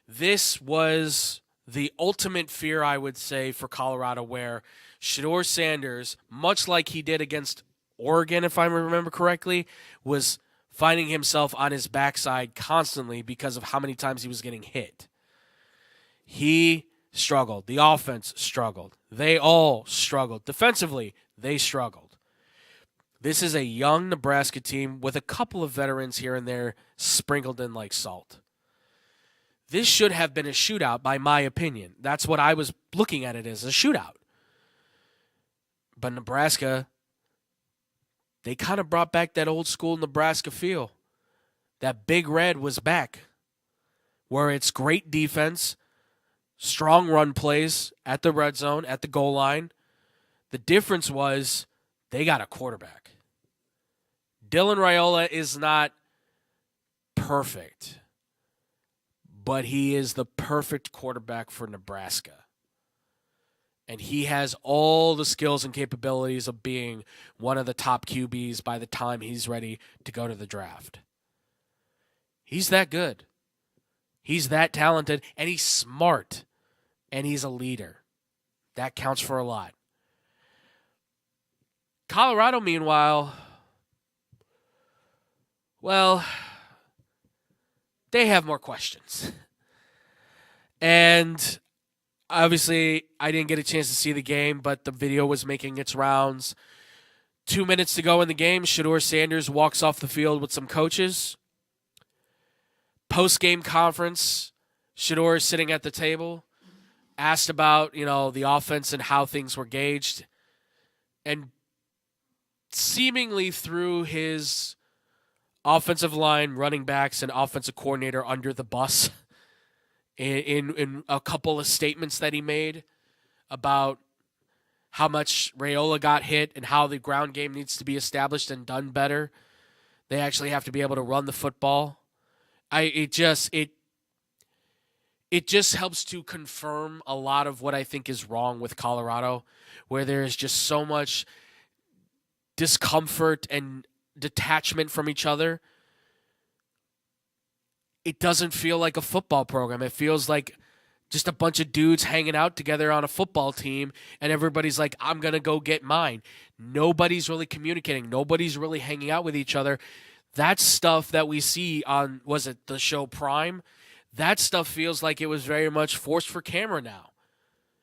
this was the ultimate fear, I would say, for Colorado, where Shedeur Sanders, much like he did against Oregon, if I remember correctly, was finding himself on his backside constantly because of how many times he was getting hit. He struggled. The offense struggled. They all struggled. Defensively, they struggled. This is a young Nebraska team with a couple of veterans here and there sprinkled in like salt. This should have been a shootout, by my opinion. That's what I was looking at it as, a shootout. But Nebraska, they kind of brought back that old school Nebraska feel. That Big Red was back, where it's great defense, strong run plays at the red zone, at the goal line. The difference was they got a quarterback. Dylan Raiola is not perfect, but he is the perfect quarterback for Nebraska. And he has all the skills and capabilities of being one of the top QBs by the time he's ready to go to the draft. He's that good. He's that talented, and he's smart, and he's a leader. That counts for a lot. Colorado, meanwhile, well, they have more questions. And obviously, I didn't get a chance to see the game, but the video was making its rounds. 2 minutes to go in the game, Shedeur Sanders walks off the field with some coaches. Post-game conference, Shedeur is sitting at the table, asked about, the offense and how things were gauged. And seemingly threw his offensive line, running backs, and offensive coordinator under the bus in a couple of statements that he made about how much Raiola got hit and how the ground game needs to be established and done better. They actually have to be able to run the football. It just helps to confirm a lot of what I think is wrong with Colorado, where there is just so much discomfort and detachment from each other. It doesn't feel like a football program. It feels like just a bunch of dudes hanging out together on a football team, and everybody's like, I'm going to go get mine. Nobody's really communicating. Nobody's really hanging out with each other. That stuff that we see on, was it the show Prime? That stuff feels like it was very much forced for camera now.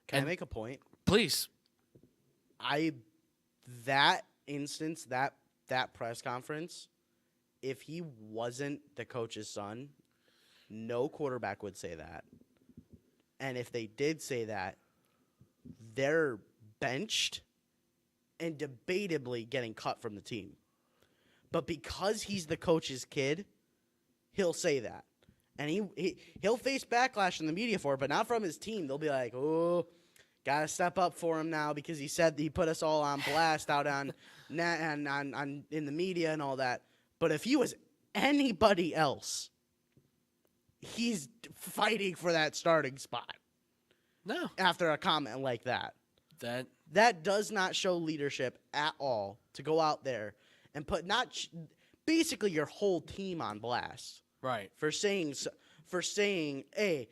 Can I make a point? Please. That instance, that press conference, if he wasn't the coach's son, no quarterback would say that. And if they did say that, they're benched and debatably getting cut from the team. But because he's the coach's kid, he'll say that. And he'll face backlash in the media for it, but not from his team. They'll be like, oh, got to step up for him now because he said he put us all on blast out on net and on in the media and all that. But if he was anybody else, he's fighting for that starting spot. No. After a comment like that. That does not show leadership at all to go out there and put basically your whole team on blast. Right. For saying, hey,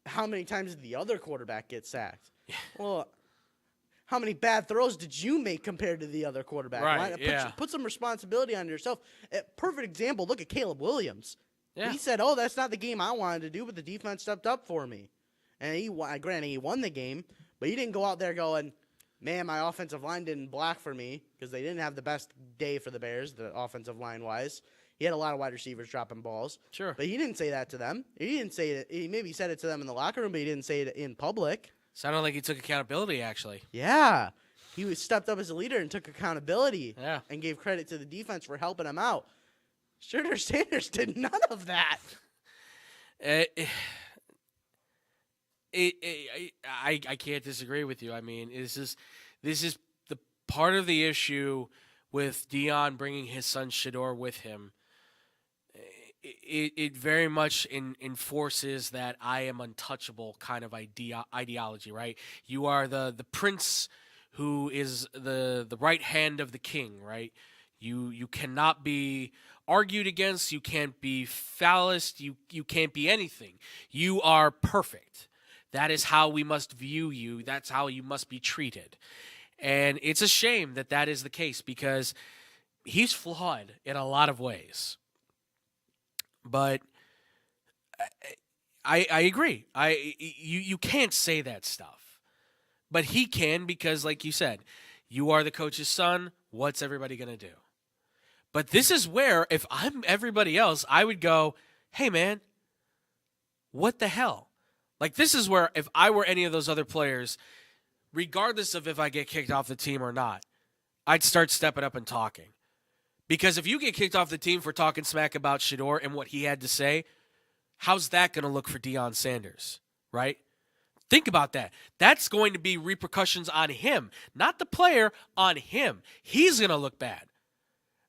how many times did the other quarterback get sacked? Yeah. Well, how many bad throws did you make compared to the other quarterback? Right, Put some responsibility on yourself. A perfect example, look at Caleb Williams. Yeah. He said, oh, that's not the game I wanted to do, but the defense stepped up for me. And he won the game, but he didn't go out there going, man, my offensive line didn't block for me because they didn't have the best day for the Bears, the offensive line-wise. He had a lot of wide receivers dropping balls. Sure. But he didn't say that to them. He didn't say it. He maybe said it to them in the locker room, but he didn't say it in public. Sounded like he took accountability, actually. Yeah. He stepped up as a leader and took accountability and gave credit to the defense for helping him out. Shooter Sanders did none of that. I can't disagree with you. I mean, this is the part of the issue with Deion bringing his son Shedeur with him. It very much enforces that I am untouchable kind of ideology, right? You are the prince who is the right hand of the king, right? You cannot be argued against. You can't be falliced. You can't be anything. You are perfect. That is how we must view you. That's how you must be treated. And it's a shame that that is the case because he's flawed in a lot of ways. But I agree. You can't say that stuff. But he can because, like you said, you are the coach's son. What's everybody going to do? But this is where, if I'm everybody else, I would go, hey, man, what the hell? Like, this is where, if I were any of those other players, regardless of if I get kicked off the team or not, I'd start stepping up and talking. Because if you get kicked off the team for talking smack about Shedeur and what he had to say, how's that going to look for Deion Sanders, right? Think about that. That's going to be repercussions on him, not the player, on him. He's going to look bad.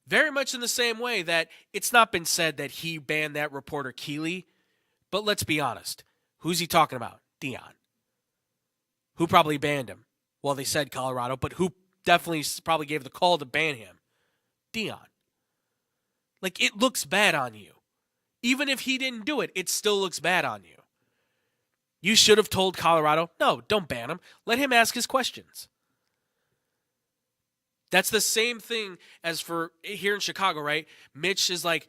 Very much in the same way that it's not been said that he banned that reporter Keeley, but let's be honest. Who's he talking about? Deion. Who probably banned him? Well, they said Colorado, but who definitely probably gave the call to ban him? Deion. Like, it looks bad on you. Even if he didn't do it, it still looks bad on you. You should have told Colorado, no, don't ban him. Let him ask his questions. That's the same thing as for here in Chicago, right? Mitch is like,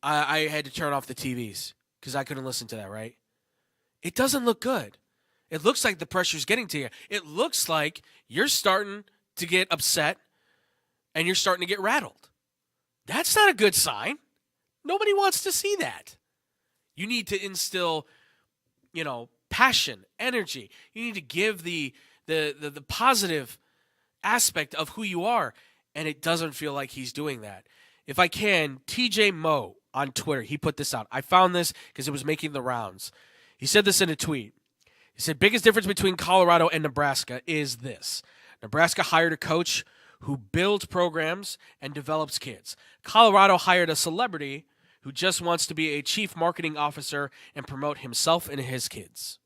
I had to turn off the TVs because I couldn't listen to that, right? It doesn't look good. It looks like the pressure's getting to you. It looks like you're starting to get upset and you're starting to get rattled. That's not a good sign. Nobody wants to see that. You need to instill, passion, energy. You need to give the positive aspect of who you are, and it doesn't feel like he's doing that. If I can, TJ Moe on Twitter, he put this out. I found this because it was making the rounds. He said this in a tweet. He said, biggest difference between Colorado and Nebraska is this. Nebraska hired a coach who builds programs and develops kids. Colorado hired a celebrity who just wants to be a chief marketing officer and promote himself and his kids.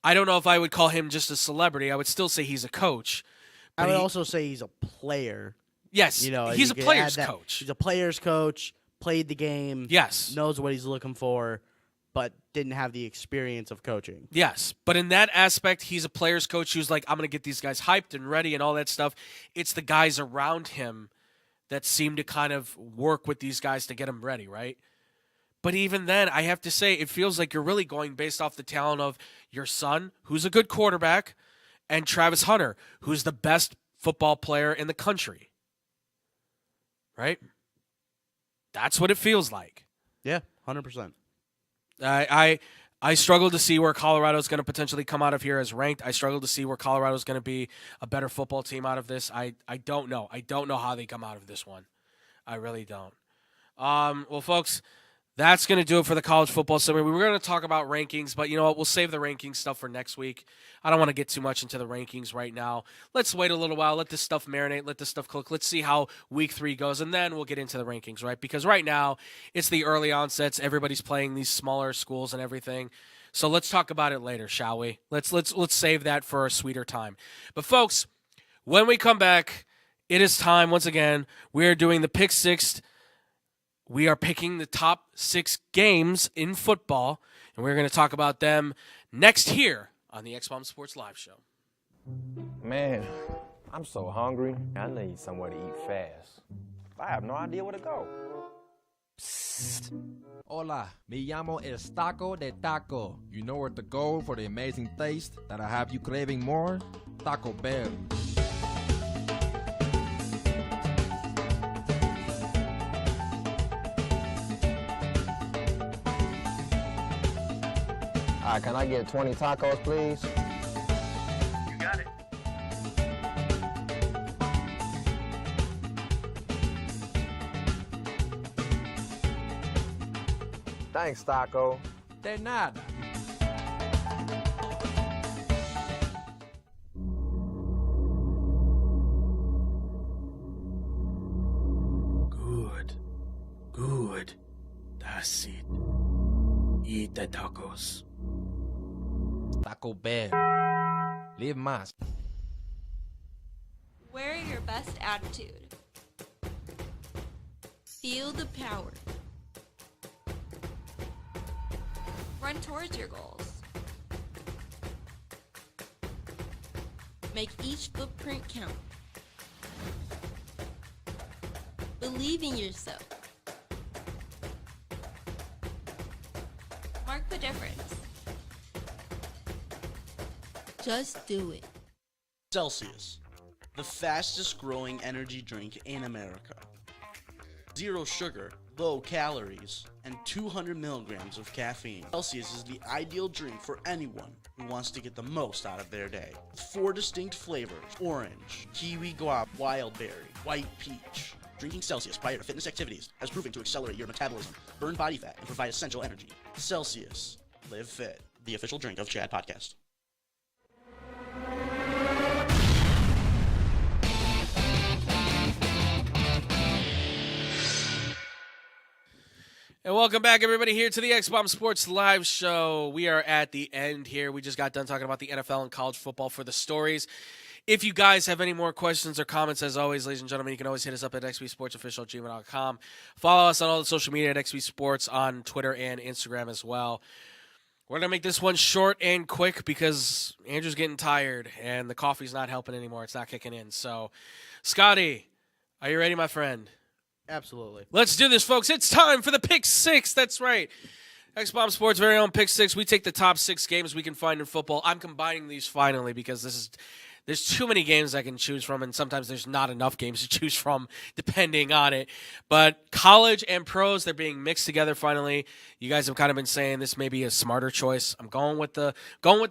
I don't know if I would call him just a celebrity. I would still say he's a coach. I would also say he's a player. Yes, You know, he's you a could player's add that. coach. He's a player's coach, played the game, Yes. knows what he's looking for, but didn't have the experience of coaching. Yes, but in that aspect, he's a player's coach who's like, I'm going to get these guys hyped and ready and all that stuff. It's the guys around him that seem to kind of work with these guys to get them ready, right? But even then, I have to say, it feels like you're really going based off the talent of your son, who's a good quarterback, and Travis Hunter, who's the best football player in the country. Right? That's what it feels like. Yeah, 100%. I struggle to see where Colorado's going to potentially come out of here as ranked. I struggle to see where Colorado's going to be a better football team out of this. I don't know. I don't know how they come out of this one. I really don't. Well, folks, that's going to do it for the college football summary. We were going to talk about rankings, but you know what? We'll save the rankings stuff for next week. I don't want to get too much into the rankings right now. Let's wait a little while. Let this stuff marinate. Let this stuff cook. Let's see how week 3 goes, and then we'll get into the rankings, right? Because right now, it's the early onsets. Everybody's playing these smaller schools and everything. So let's talk about it later, shall we? Let's save that for a sweeter time. But folks, when we come back, it is time once again. We are doing the Pick Six. We are picking the top 6 games in football, and we're going to talk about them next here on the X-Bomb Sports Live Show. Man, I'm so hungry. I need somewhere to eat fast. I have no idea where to go. Psst. Hola, me llamo El Taco de Taco. You know where to go for the amazing taste that'll have you craving more? Taco Bell. Can I get 20 tacos, please? You got it. Thanks, Taco. De nada. Good. That's it. Eat the tacos. Taco Bell. Live más. Wear your best attitude. Feel the power. Run towards your goals. Make each footprint count. Believe in yourself. Mark the difference. Just do it. Celsius, the fastest growing energy drink in America. 0 sugar, low calories, and 200 milligrams of caffeine. Celsius is the ideal drink for anyone who wants to get the most out of their day. With 4 distinct flavors: orange, kiwi guava, wild berry, white peach. Drinking Celsius prior to fitness activities has proven to accelerate your metabolism, burn body fat, and provide essential energy. Celsius. Live fit. The official drink of Chad Podcast. And welcome back, everybody, here to the X-Bomb Sports Live Show. We are at the end here. We just got done talking about the NFL and college football for the stories. If you guys have any more questions or comments, as always, ladies and gentlemen, you can always hit us up at xbsportsofficial@gmail.com. Follow us on all the social media at xbsports on Twitter and Instagram as well. We're going to make this one short and quick because Andrew's getting tired and the coffee's not helping anymore. It's not kicking in. So, Scotty, are you ready, my friend? Absolutely. Let's do this, folks. It's time for the Pick Six. That's right. X-Bomb Sports' very own Pick Six. We take the top 6 games we can find in football. I'm combining these finally because there's too many games I can choose from, and sometimes there's not enough games to choose from depending on it. But college and pros, they're being mixed together finally. You guys have kind of been saying this may be a smarter choice. I'm going with the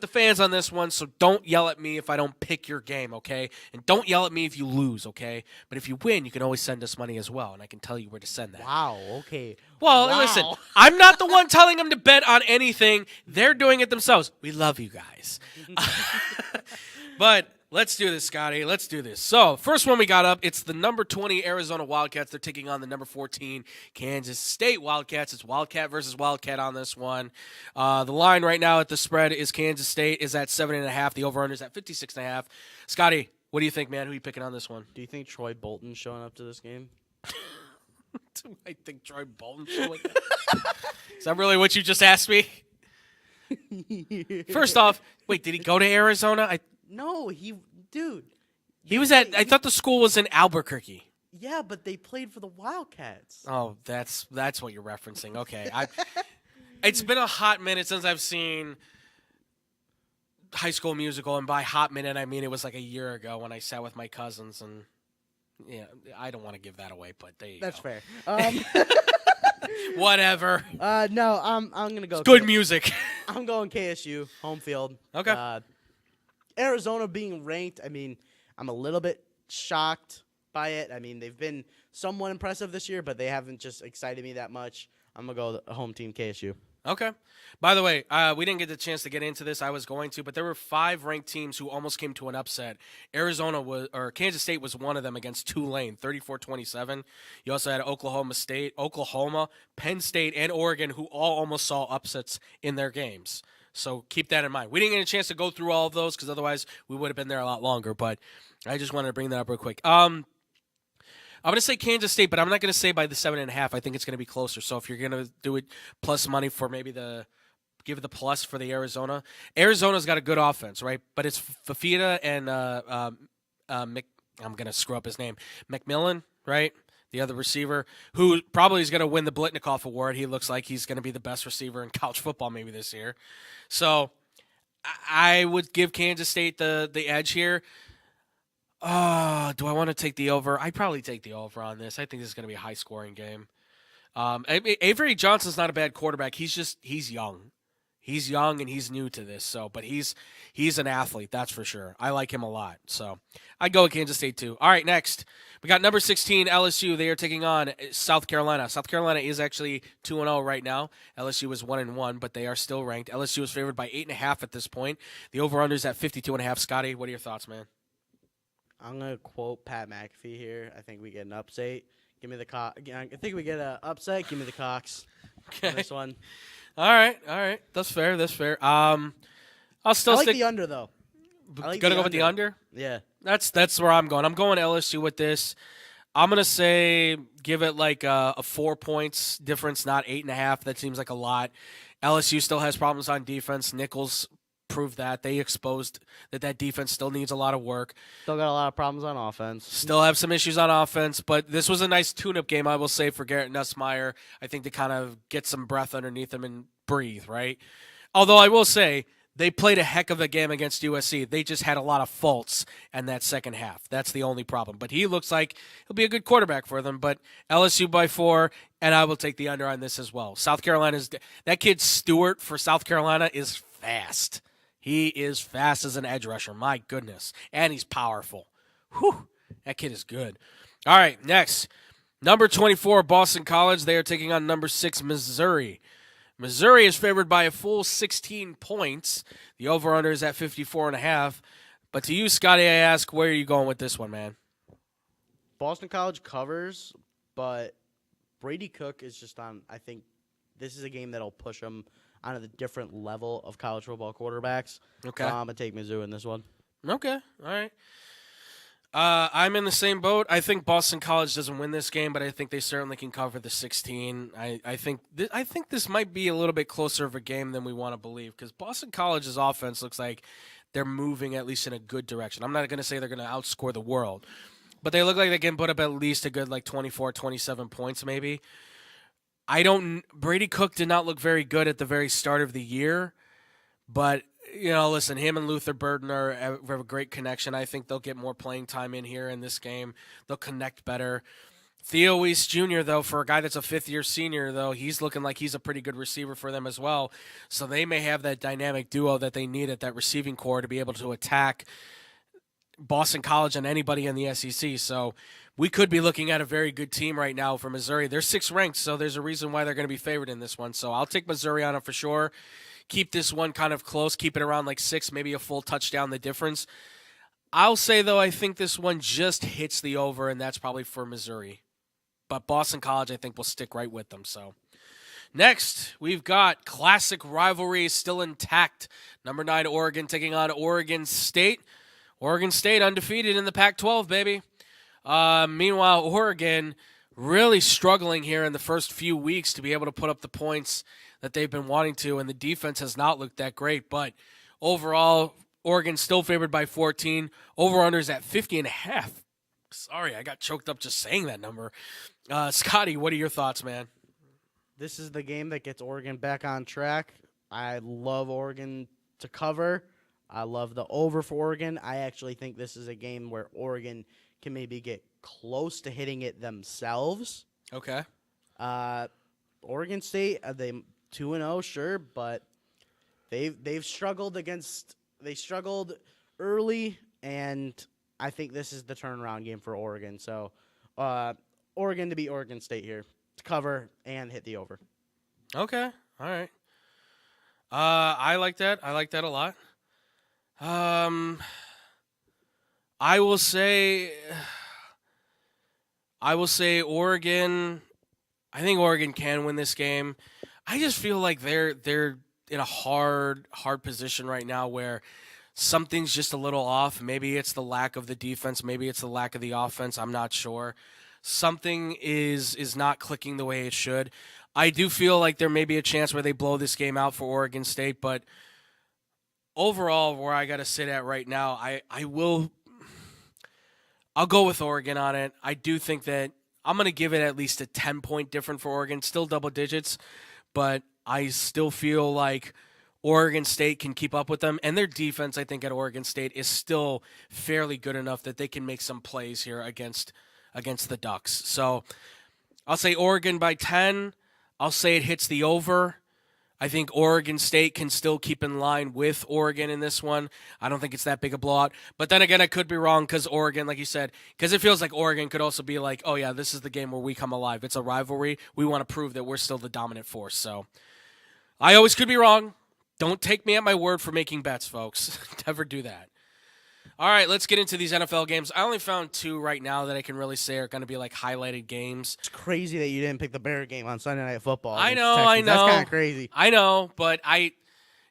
fans on this one, so don't yell at me if I don't pick your game, okay? And don't yell at me if you lose, okay? But if you win, you can always send us money as well, and I can tell you where to send that. Wow, okay. Well, Wow. listen, I'm not the one telling them to bet on anything. They're doing it themselves. We love you guys. But Let's do this, Scotty. Let's do this. So, first one we got up, it's the number 20 Arizona Wildcats. They're taking on the number 14 Kansas State Wildcats. It's Wildcat versus Wildcat on this one. The line right now at the spread is Kansas State is at 7.5. The over-under is at 56.5. Scotty, what do you think, man? Who are you picking on this one? Do you think Troy Bolton's showing up to this game? Do I think Troy Bolton showing up? Is that really what you just asked me? First off, wait, did he go to Arizona? No, dude. He was at. I thought the school was in Albuquerque. Yeah, but they played for the Wildcats. Oh, that's what you're referencing. Okay, it's been a hot minute since I've seen High School Musical, and by hot minute I mean it was like a year ago when I sat with my cousins, and yeah, I don't want to give that away, but that's go. fair. Whatever. No, I'm gonna go. It's good music. I'm going KSU home field. Okay. Arizona being ranked, I mean, I'm a little bit shocked by it. I mean, they've been somewhat impressive this year, but they haven't just excited me that much. I'm going to go the home team, KSU. Okay. By the way, we didn't get the chance to get into this. I was going to, but there were 5 ranked teams who almost came to an upset. Kansas State was one of them against Tulane, 34-27. You also had Oklahoma, Penn State, and Oregon, who all almost saw upsets in their games. So keep that in mind. We didn't get a chance to go through all of those because otherwise we would have been there a lot longer. But I just wanted to bring that up real quick. I'm going to say Kansas State, but I'm not going to say by the 7.5. I think it's going to be closer. So if you're going to do it plus money for maybe give it the plus for the Arizona. Arizona's got a good offense, right? But it's Fafita and I'm going to screw up his name, McMillan, right? The other receiver, who probably is going to win the Blitnikoff Award. He looks like he's going to be the best receiver in college football maybe this year. So I would give Kansas State the edge here. Do I want to take the over? I'd probably take the over on this. I think this is going to be a high-scoring game. Avery Johnson's not a bad quarterback. He's young. He's young and he's new to this. But he's an athlete, that's for sure. I like him a lot. So I'd go with Kansas State too. All right, next. We got number 16, LSU. They are taking on South Carolina. South Carolina is actually 2-0 right now. LSU is 1-1, but they are still ranked. LSU is favored by 8.5 at this point. The over-under is at 52.5. Scotty, what are your thoughts, man? I'm going to quote Pat McAfee here. I think we get an upset. Give me the I think we get an upset. Give me the Cox. Okay. On this one. All right. That's fair. I'll still like stick the under though. Gonna go with the under? Yeah. That's where I'm going. I'm going LSU with this. I'm gonna say give it like a 4 points difference, not 8.5. That seems like a lot. LSU still has problems on defense. Nichols proved that. They exposed that defense still needs a lot of work. Still got a lot of problems on offense. Still have some issues on offense, but this was a nice tune-up game, I will say, for Garrett Nussmeier. I think to kind of get some breath underneath him and breathe, right? Although I will say, they played a heck of a game against USC. They just had a lot of faults in that second half. That's the only problem. But he looks like he'll be a good quarterback for them. But LSU by 4, and I will take the under on this as well. South Carolina's that kid Stewart for South Carolina is fast. He is fast as an edge rusher. My goodness. And he's powerful. Whew. That kid is good. All right, next. Number 24, Boston College. They are taking on number 6, Missouri. Missouri is favored by a full 16 points. The over-under is at 54.5. But to you, Scotty, I ask, where are you going with this one, man? Boston College covers, but Brady Cook is just on, I think this is a game that'll push him onto the different level of college football quarterbacks. Okay. I'm going to take Mizzou in this one. Okay. All right. I'm in the same boat. I think Boston College doesn't win this game, but I think they certainly can cover the 16. I think this might be a little bit closer of a game than we want to believe because Boston College's offense looks like they're moving at least in a good direction. I'm not going to say they're going to outscore the world, but they look like they can put up at least a good 24, 27 points maybe. Brady Cook did not look very good at the very start of the year, but, listen, him and Luther Burden have a great connection. I think they'll get more playing time in here in this game. They'll connect better. Theo Weiss Jr., though, for a guy that's a fifth-year senior, though, he's looking like he's a pretty good receiver for them as well. So they may have that dynamic duo that they need at that receiving core to be able to attack Boston College and anybody in the SEC. So we could be looking at a very good team right now for Missouri. They're 6th ranked, so there's a reason why they're going to be favored in this one. So I'll take Missouri on it for sure. Keep this one kind of close. Keep it around 6, maybe a full touchdown, the difference. I'll say, though, I think this one just hits the over, and that's probably for Missouri. But Boston College, I think, will stick right with them. So next, we've got classic rivalry still intact. Number 9, Oregon taking on Oregon State. Oregon State undefeated in the Pac-12, baby. Meanwhile, Oregon really struggling here in the first few weeks to be able to put up the points that they've been wanting to, and the defense has not looked that great. But overall, Oregon still favored by 14. Over-unders at 50.5. Sorry, I got choked up just saying that number. Scotty, what are your thoughts, man? This is the game that gets Oregon back on track. I love Oregon to cover. I love the over for Oregon. I actually think this is a game where Oregon can maybe get close to hitting it themselves. Okay. Oregon State, they 2-0, sure, but they've struggled against. They struggled early, and I think this is the turnaround game for Oregon. So, Oregon to beat Oregon State here to cover and hit the over. Okay. All right. I like that. I like that a lot. I will say Oregon. I think Oregon can win this game. I just feel like they're in a hard position right now where something's just a little off. Maybe it's the lack of the defense. Maybe it's the lack of the offense. I'm not sure. Something is not clicking the way it should. I do feel like there may be a chance where they blow this game out for Oregon State, but overall, where I got to sit at right now, I'll go with Oregon on it. I do think that I'm going to give it at least a 10-point difference for Oregon. Still double digits, but I still feel like Oregon State can keep up with them. And their defense, I think, at Oregon State is still fairly good enough that they can make some plays here against the Ducks. So I'll say Oregon by 10. I'll say it hits the over. I think Oregon State can still keep in line with Oregon in this one. I don't think it's that big a blowout. But then again, I could be wrong because Oregon, like you said, because it feels like Oregon could also be like, oh, yeah, this is the game where we come alive. It's a rivalry. We want to prove that we're still the dominant force. So I always could be wrong. Don't take me at my word for making bets, folks. Never do that. All right, let's get into these NFL games. I only found 2 right now that I can really say are going to be like highlighted games. It's crazy that you didn't pick the Bear game on Sunday Night Football. I know. That's kind of crazy. I know, but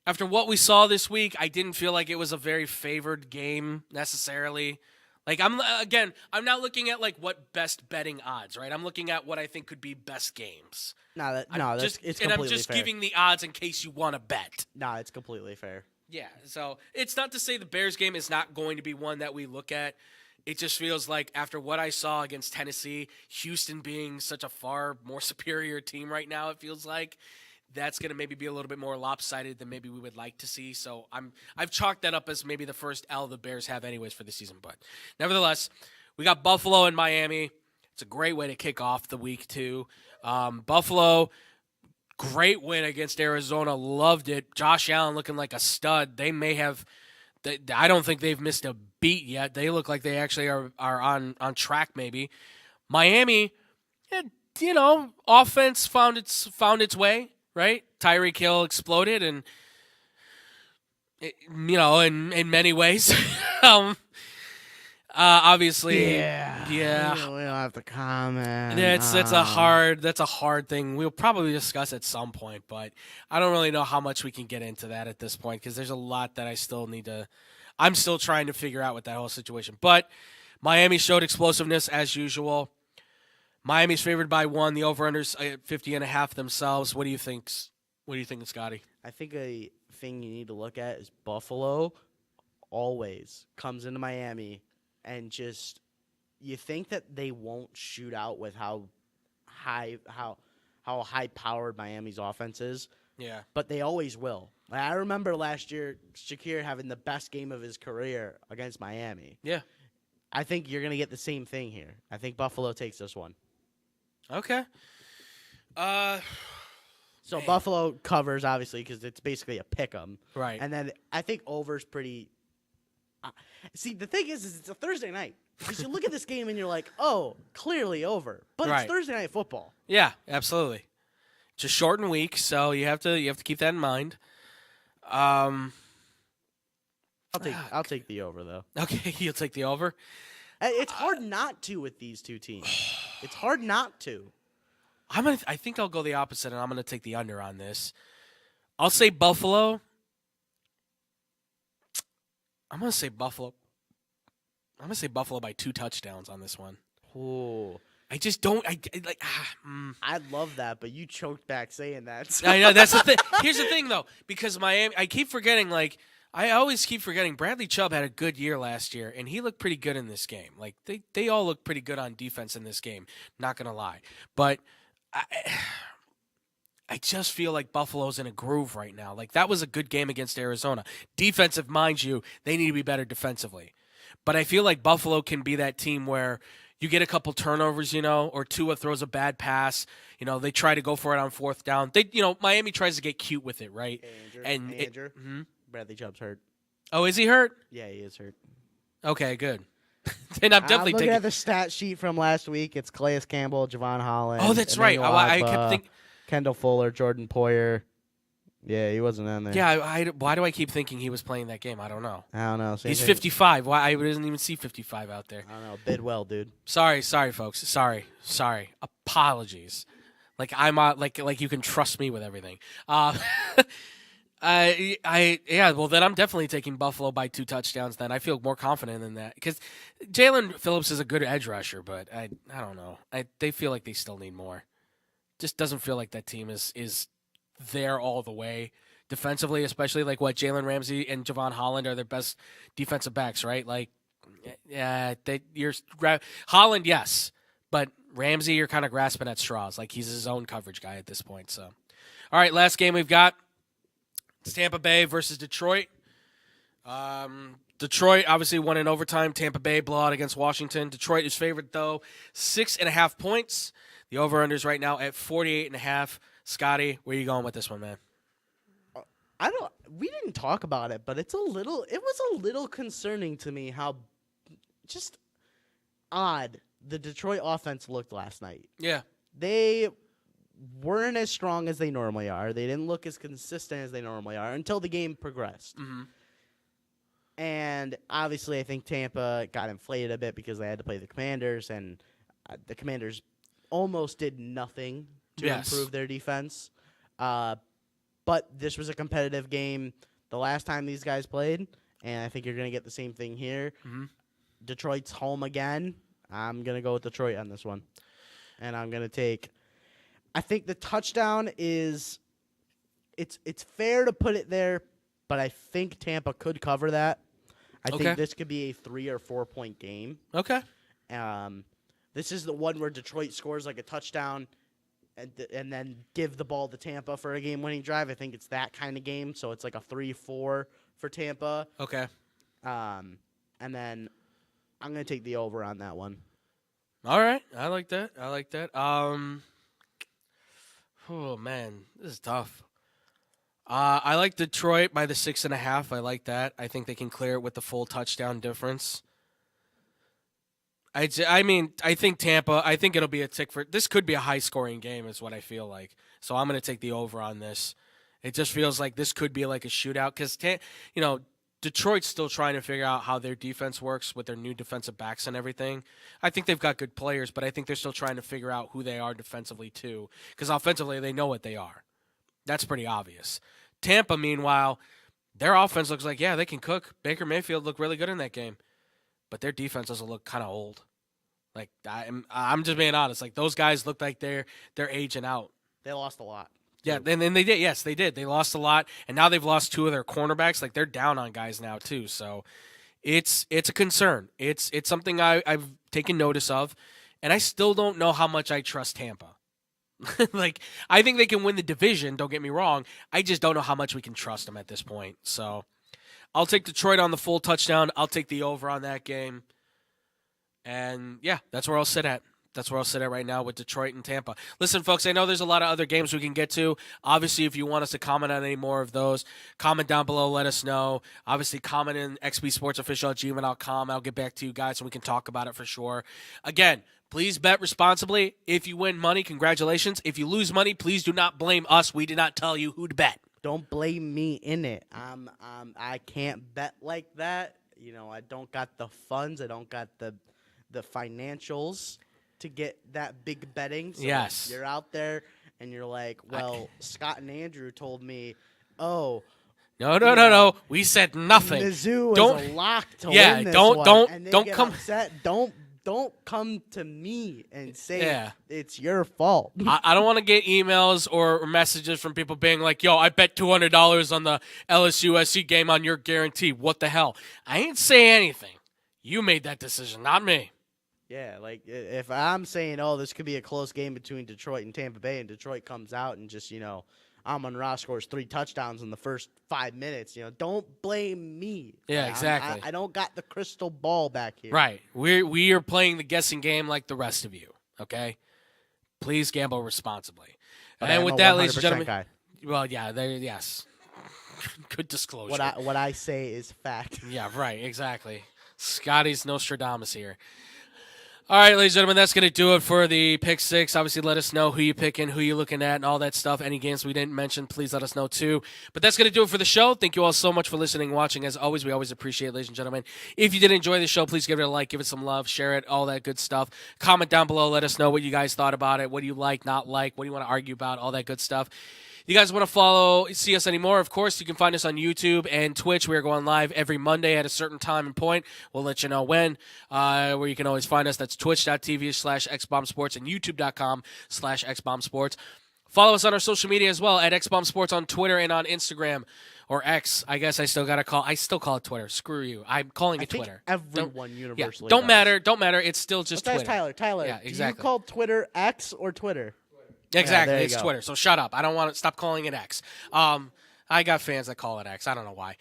after what we saw this week, I didn't feel like it was a very favored game necessarily. Like I'm not looking at like what best betting odds, right? I'm looking at what I think could be best games. It's completely fair. And I'm just giving the odds in case you want to bet. No, it's completely fair. Yeah, so it's not to say the Bears game is not going to be one that we look at. It just feels like after what I saw against Tennessee, Houston being such a far more superior team right now, it feels like that's going to maybe be a little bit more lopsided than maybe we would like to see. So I've chalked that up as maybe the first L the Bears have anyways for the season. But nevertheless, we got Buffalo and Miami. It's a great way to kick off the week too. Buffalo, great win against Arizona. Loved it. Josh Allen looking like a stud. They may have – I don't think they've missed a beat yet. They look like they actually are on track maybe. Miami, offense found its way, right? Tyreek Hill exploded and, in many ways. Obviously, yeah. We don't have to comment. That's a hard thing. We'll probably discuss at some point, but I don't really know how much we can get into that at this point because there's a lot that I still need to. I'm still trying to figure out with that whole situation. But Miami showed explosiveness as usual. Miami's favored by 1. The over/unders at 50.5 themselves. What do you think? What do you think, Scotty? I think a thing you need to look at is Buffalo always comes into Miami. And just, you think that they won't shoot out with how high-powered Miami's offense is. Yeah. But they always will. Like, I remember last year, Shakir having the best game of his career against Miami. Yeah. I think you're going to get the same thing here. I think Buffalo takes this one. Okay. So Buffalo covers, obviously, because it's basically a pick 'em. Right. And then I think over's pretty... see, the thing is it's a Thursday night. Because you look at this game and you're like, oh, clearly over. But right. It's Thursday Night Football. Yeah, absolutely. It's a shortened week, so you have to keep that in mind. I'll take the over though. Okay, you'll take the over. It's hard not to with these two teams. It's hard not to. I think I'll go the opposite, and I'm gonna take the under on this. I'll say Buffalo. I'm gonna say Buffalo. I'm gonna say Buffalo by 2 touchdowns on this one. Ooh. I just don't. I'd love that, but you choked back saying that. So. I know that's the thing. Here's the thing, though, because Miami. I keep forgetting. I always keep forgetting. Bradley Chubb had a good year last year, and he looked pretty good in this game. Like they all look pretty good on defense in this game. Not gonna lie, but I just feel like Buffalo's in a groove right now. Like that was a good game against Arizona. Defensive, mind you, they need to be better defensively. But I feel like Buffalo can be that team where you get a couple turnovers, or Tua throws a bad pass. They try to go for it on 4th down. Miami tries to get cute with it, right? Andrew, Bradley Chubb's hurt. Oh, is he hurt? Yeah, he is hurt. Okay, good. Then I'm definitely looking taking. at the stat sheet from last week. It's Calais Campbell, Javon Holland. Oh, that's right. I kept thinking Kendall Fuller, Jordan Poyer. Yeah, he wasn't in there. Yeah, why do I keep thinking he was playing that game? I don't know. He's 55. Why I didn't even see 55 out there. I don't know. Bidwell, dude. Sorry, folks. Sorry. Apologies. Like I'm like you can trust me with everything. Well then I'm definitely taking Buffalo by 2 touchdowns. Then I feel more confident in that because Jalen Phillips is a good edge rusher, but I don't know. They feel like they still need more. Just doesn't feel like that team is there all the way defensively, especially like what Jalen Ramsey and Javon Holland are their best defensive backs, right? Like, yeah, Holland, yes, but Ramsey, you're kind of grasping at straws. Like he's his own coverage guy at this point. So, all right, last game we've got. It's Tampa Bay versus Detroit. Detroit obviously won in overtime. Tampa Bay blowout against Washington. Detroit is favored though, 6.5 points. The over/unders right now at 48.5. Scotty, where are you going with this one, man? We didn't talk about it, but it was a little concerning to me how just odd the Detroit offense looked last night. Yeah. They weren't as strong as they normally are. They didn't look as consistent as they normally are until the game progressed. Mm-hmm. And obviously I think Tampa got inflated a bit because they had to play the Commanders, and the Commanders almost did nothing to improve their defense. But this was a competitive game the last time these guys played, and I think you're going to get the same thing here. Mm-hmm. Detroit's home again. I'm going to go with Detroit on this one. And I'm going to take – I think the touchdown is – it's fair to put it there, but I think Tampa could cover that. I think this could be a 3 or 4 point game. Okay. This is the one where Detroit scores like a touchdown and then give the ball to Tampa for a game-winning drive. I think it's that kind of game, so it's like a 3-4 for Tampa. Okay. And then I'm going to take the over on that one. All right. I like that. Oh, man. This is tough. I like Detroit by the 6.5. I like that. I think they can clear it with the full touchdown difference. I think Tampa, I think it'll be a tick for – this could be a high-scoring game is what I feel like. So I'm going to take the over on this. It just feels like this could be like a shootout because, Detroit's still trying to figure out how their defense works with their new defensive backs and everything. I think they've got good players, but I think they're still trying to figure out who they are defensively too because offensively they know what they are. That's pretty obvious. Tampa, meanwhile, their offense looks like, yeah, they can cook. Baker Mayfield looked really good in that game. But their defense doesn't look kind of old. Like I'm just being honest. Like those guys look like they're aging out. They lost a lot. Yeah, and they did. Yes, they did. They lost a lot, and now they've lost 2 of their cornerbacks. Like they're down on guys now too. So it's a concern. It's something I've taken notice of, and I still don't know how much I trust Tampa. Like I think they can win the division. Don't get me wrong. I just don't know how much we can trust them at this point. So. I'll take Detroit on the full touchdown. I'll take the over on that game. And, yeah, that's where I'll sit at. That's where I'll sit at right now with Detroit and Tampa. Listen, folks, I know there's a lot of other games we can get to. Obviously, if you want us to comment on any more of those, comment down below. Let us know. Obviously, comment in xbsportsofficial@gmail.com. I'll get back to you guys and we can talk about it for sure. Again, please bet responsibly. If you win money, congratulations. If you lose money, please do not blame us. We did not tell you who to bet. Don't blame me in it. I can't bet like that. I don't got the funds. I don't got the financials to get that big betting. So Yes. you're out there and you're like, well, Scott and Andrew told me, oh. No. We said nothing. Mizzou don't, is a lock to yeah, win this don't, one. don't, And they don't get come. upset. Don't come to me and say Yeah. it's your fault. I don't want to get emails or messages from people being like, yo, I bet $200 on the LSU-SC game on your guarantee. What the hell? I ain't say anything. You made that decision, not me. Yeah, like if I'm saying, oh, this could be a close game between Detroit and Tampa Bay, and Detroit comes out and just, Amon-Ra scores 3 touchdowns in the first 5 minutes, don't blame me. Yeah, exactly. I don't got the crystal ball back here. Right. We are playing the guessing game like the rest of you, okay? Please gamble responsibly. But and I'm with a that, ladies and 100% gentlemen. guy. Well, yeah, yes. Good disclosure. What I say is fact. Yeah, right, exactly. Scotty's Nostradamus here. All right, ladies and gentlemen, that's going to do it for the Pick 6. Obviously, let us know who you're picking, who you're looking at, and all that stuff. Any games we didn't mention, please let us know, too. But that's going to do it for the show. Thank you all so much for listening and watching. As always, we always appreciate it, ladies and gentlemen. If you did enjoy the show, please give it a like, give it some love, share it, all that good stuff. Comment down below. Let us know what you guys thought about it. What do you like, not like? What do you want to argue about? All that good stuff. You guys want to see us anymore? Of course, you can find us on YouTube and Twitch. We are going live every Monday at a certain time and point. We'll let you know when, where you can always find us. That's twitch.tv/xbombsports and youtube.com/xbombsports. Follow us on our social media as well at xbombsports on Twitter and on Instagram. Or X, I guess I still call it Twitter. Screw you. I'm calling it Twitter. Everyone universally don't does. Don't matter. It's still just Let's Twitter. ask Tyler. Yeah, exactly. Do you call Twitter X or Twitter? Exactly. Yeah, It's Twitter. So shut up. I don't want to stop calling it X. I got fans that call it X. I don't know why.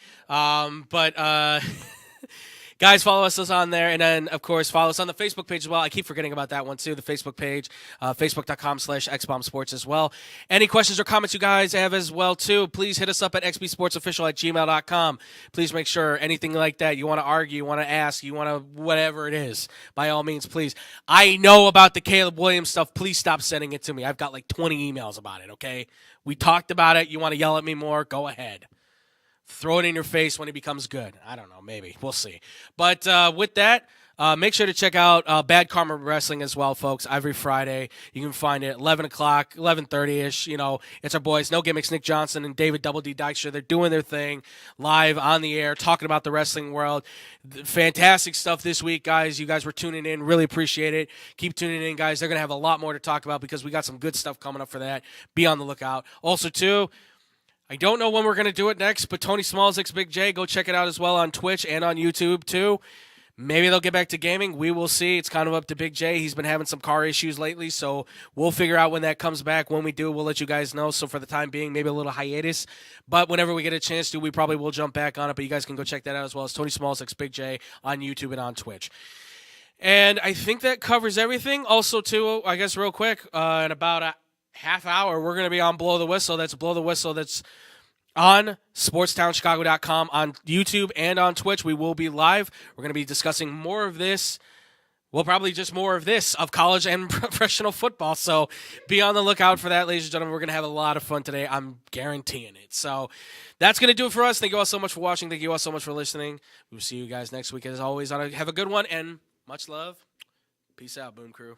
Guys, follow us on there. And then, of course, follow us on the Facebook page as well. I keep forgetting about that one, too, the Facebook page, facebook.com/xbombsports as well. Any questions or comments you guys have as well, too, please hit us up at xbsportsofficial@gmail.com. Please make sure anything like that, you want to argue, you want to ask, you want to whatever it is, by all means, please. I know about the Caleb Williams stuff. Please stop sending it to me. I've got like 20 emails about it, okay? We talked about it. You want to yell at me more? Go ahead. Throw it in your face when he becomes good. I don't know. Maybe. We'll see. But with that, make sure to check out Bad Karma Wrestling as well, folks. Every Friday. You can find it at 11 o'clock, 11:30-ish. It's our boys, No Gimmicks, Nick Johnson and David Double D Dykstra. They're doing their thing live on the air, talking about the wrestling world. Fantastic stuff this week, guys. You guys were tuning in. Really appreciate it. Keep tuning in, guys. They're going to have a lot more to talk about because we got some good stuff coming up for that. Be on the lookout. Also, too, I don't know when we're going to do it next, but Tony Smalls X Big J, go check it out as well on Twitch and on YouTube too. Maybe they'll get back to gaming. We will see. It's kind of up to Big J. He's been having some car issues lately, so we'll figure out when that comes back. When we do, we'll let you guys know. So for the time being, maybe a little hiatus. But whenever we get a chance to, we probably will jump back on it. But you guys can go check that out as well as Tony Smalls X Big J on YouTube and on Twitch. And I think that covers everything. Also, too, I guess real quick, in about a half hour, we're going to be on Blow the Whistle. That's Blow the Whistle. That's on sportstownchicago.com, on YouTube, and on Twitch. We will be live. We're going to be discussing more of this. Well, probably just more of this, of college and professional football. So be on the lookout for that, ladies and gentlemen. We're going to have a lot of fun today. I'm guaranteeing it. So that's going to do it for us. Thank you all so much for watching. Thank you all so much for listening. We'll see you guys next week. As always, have a good one, and much love. Peace out, Boom Crew.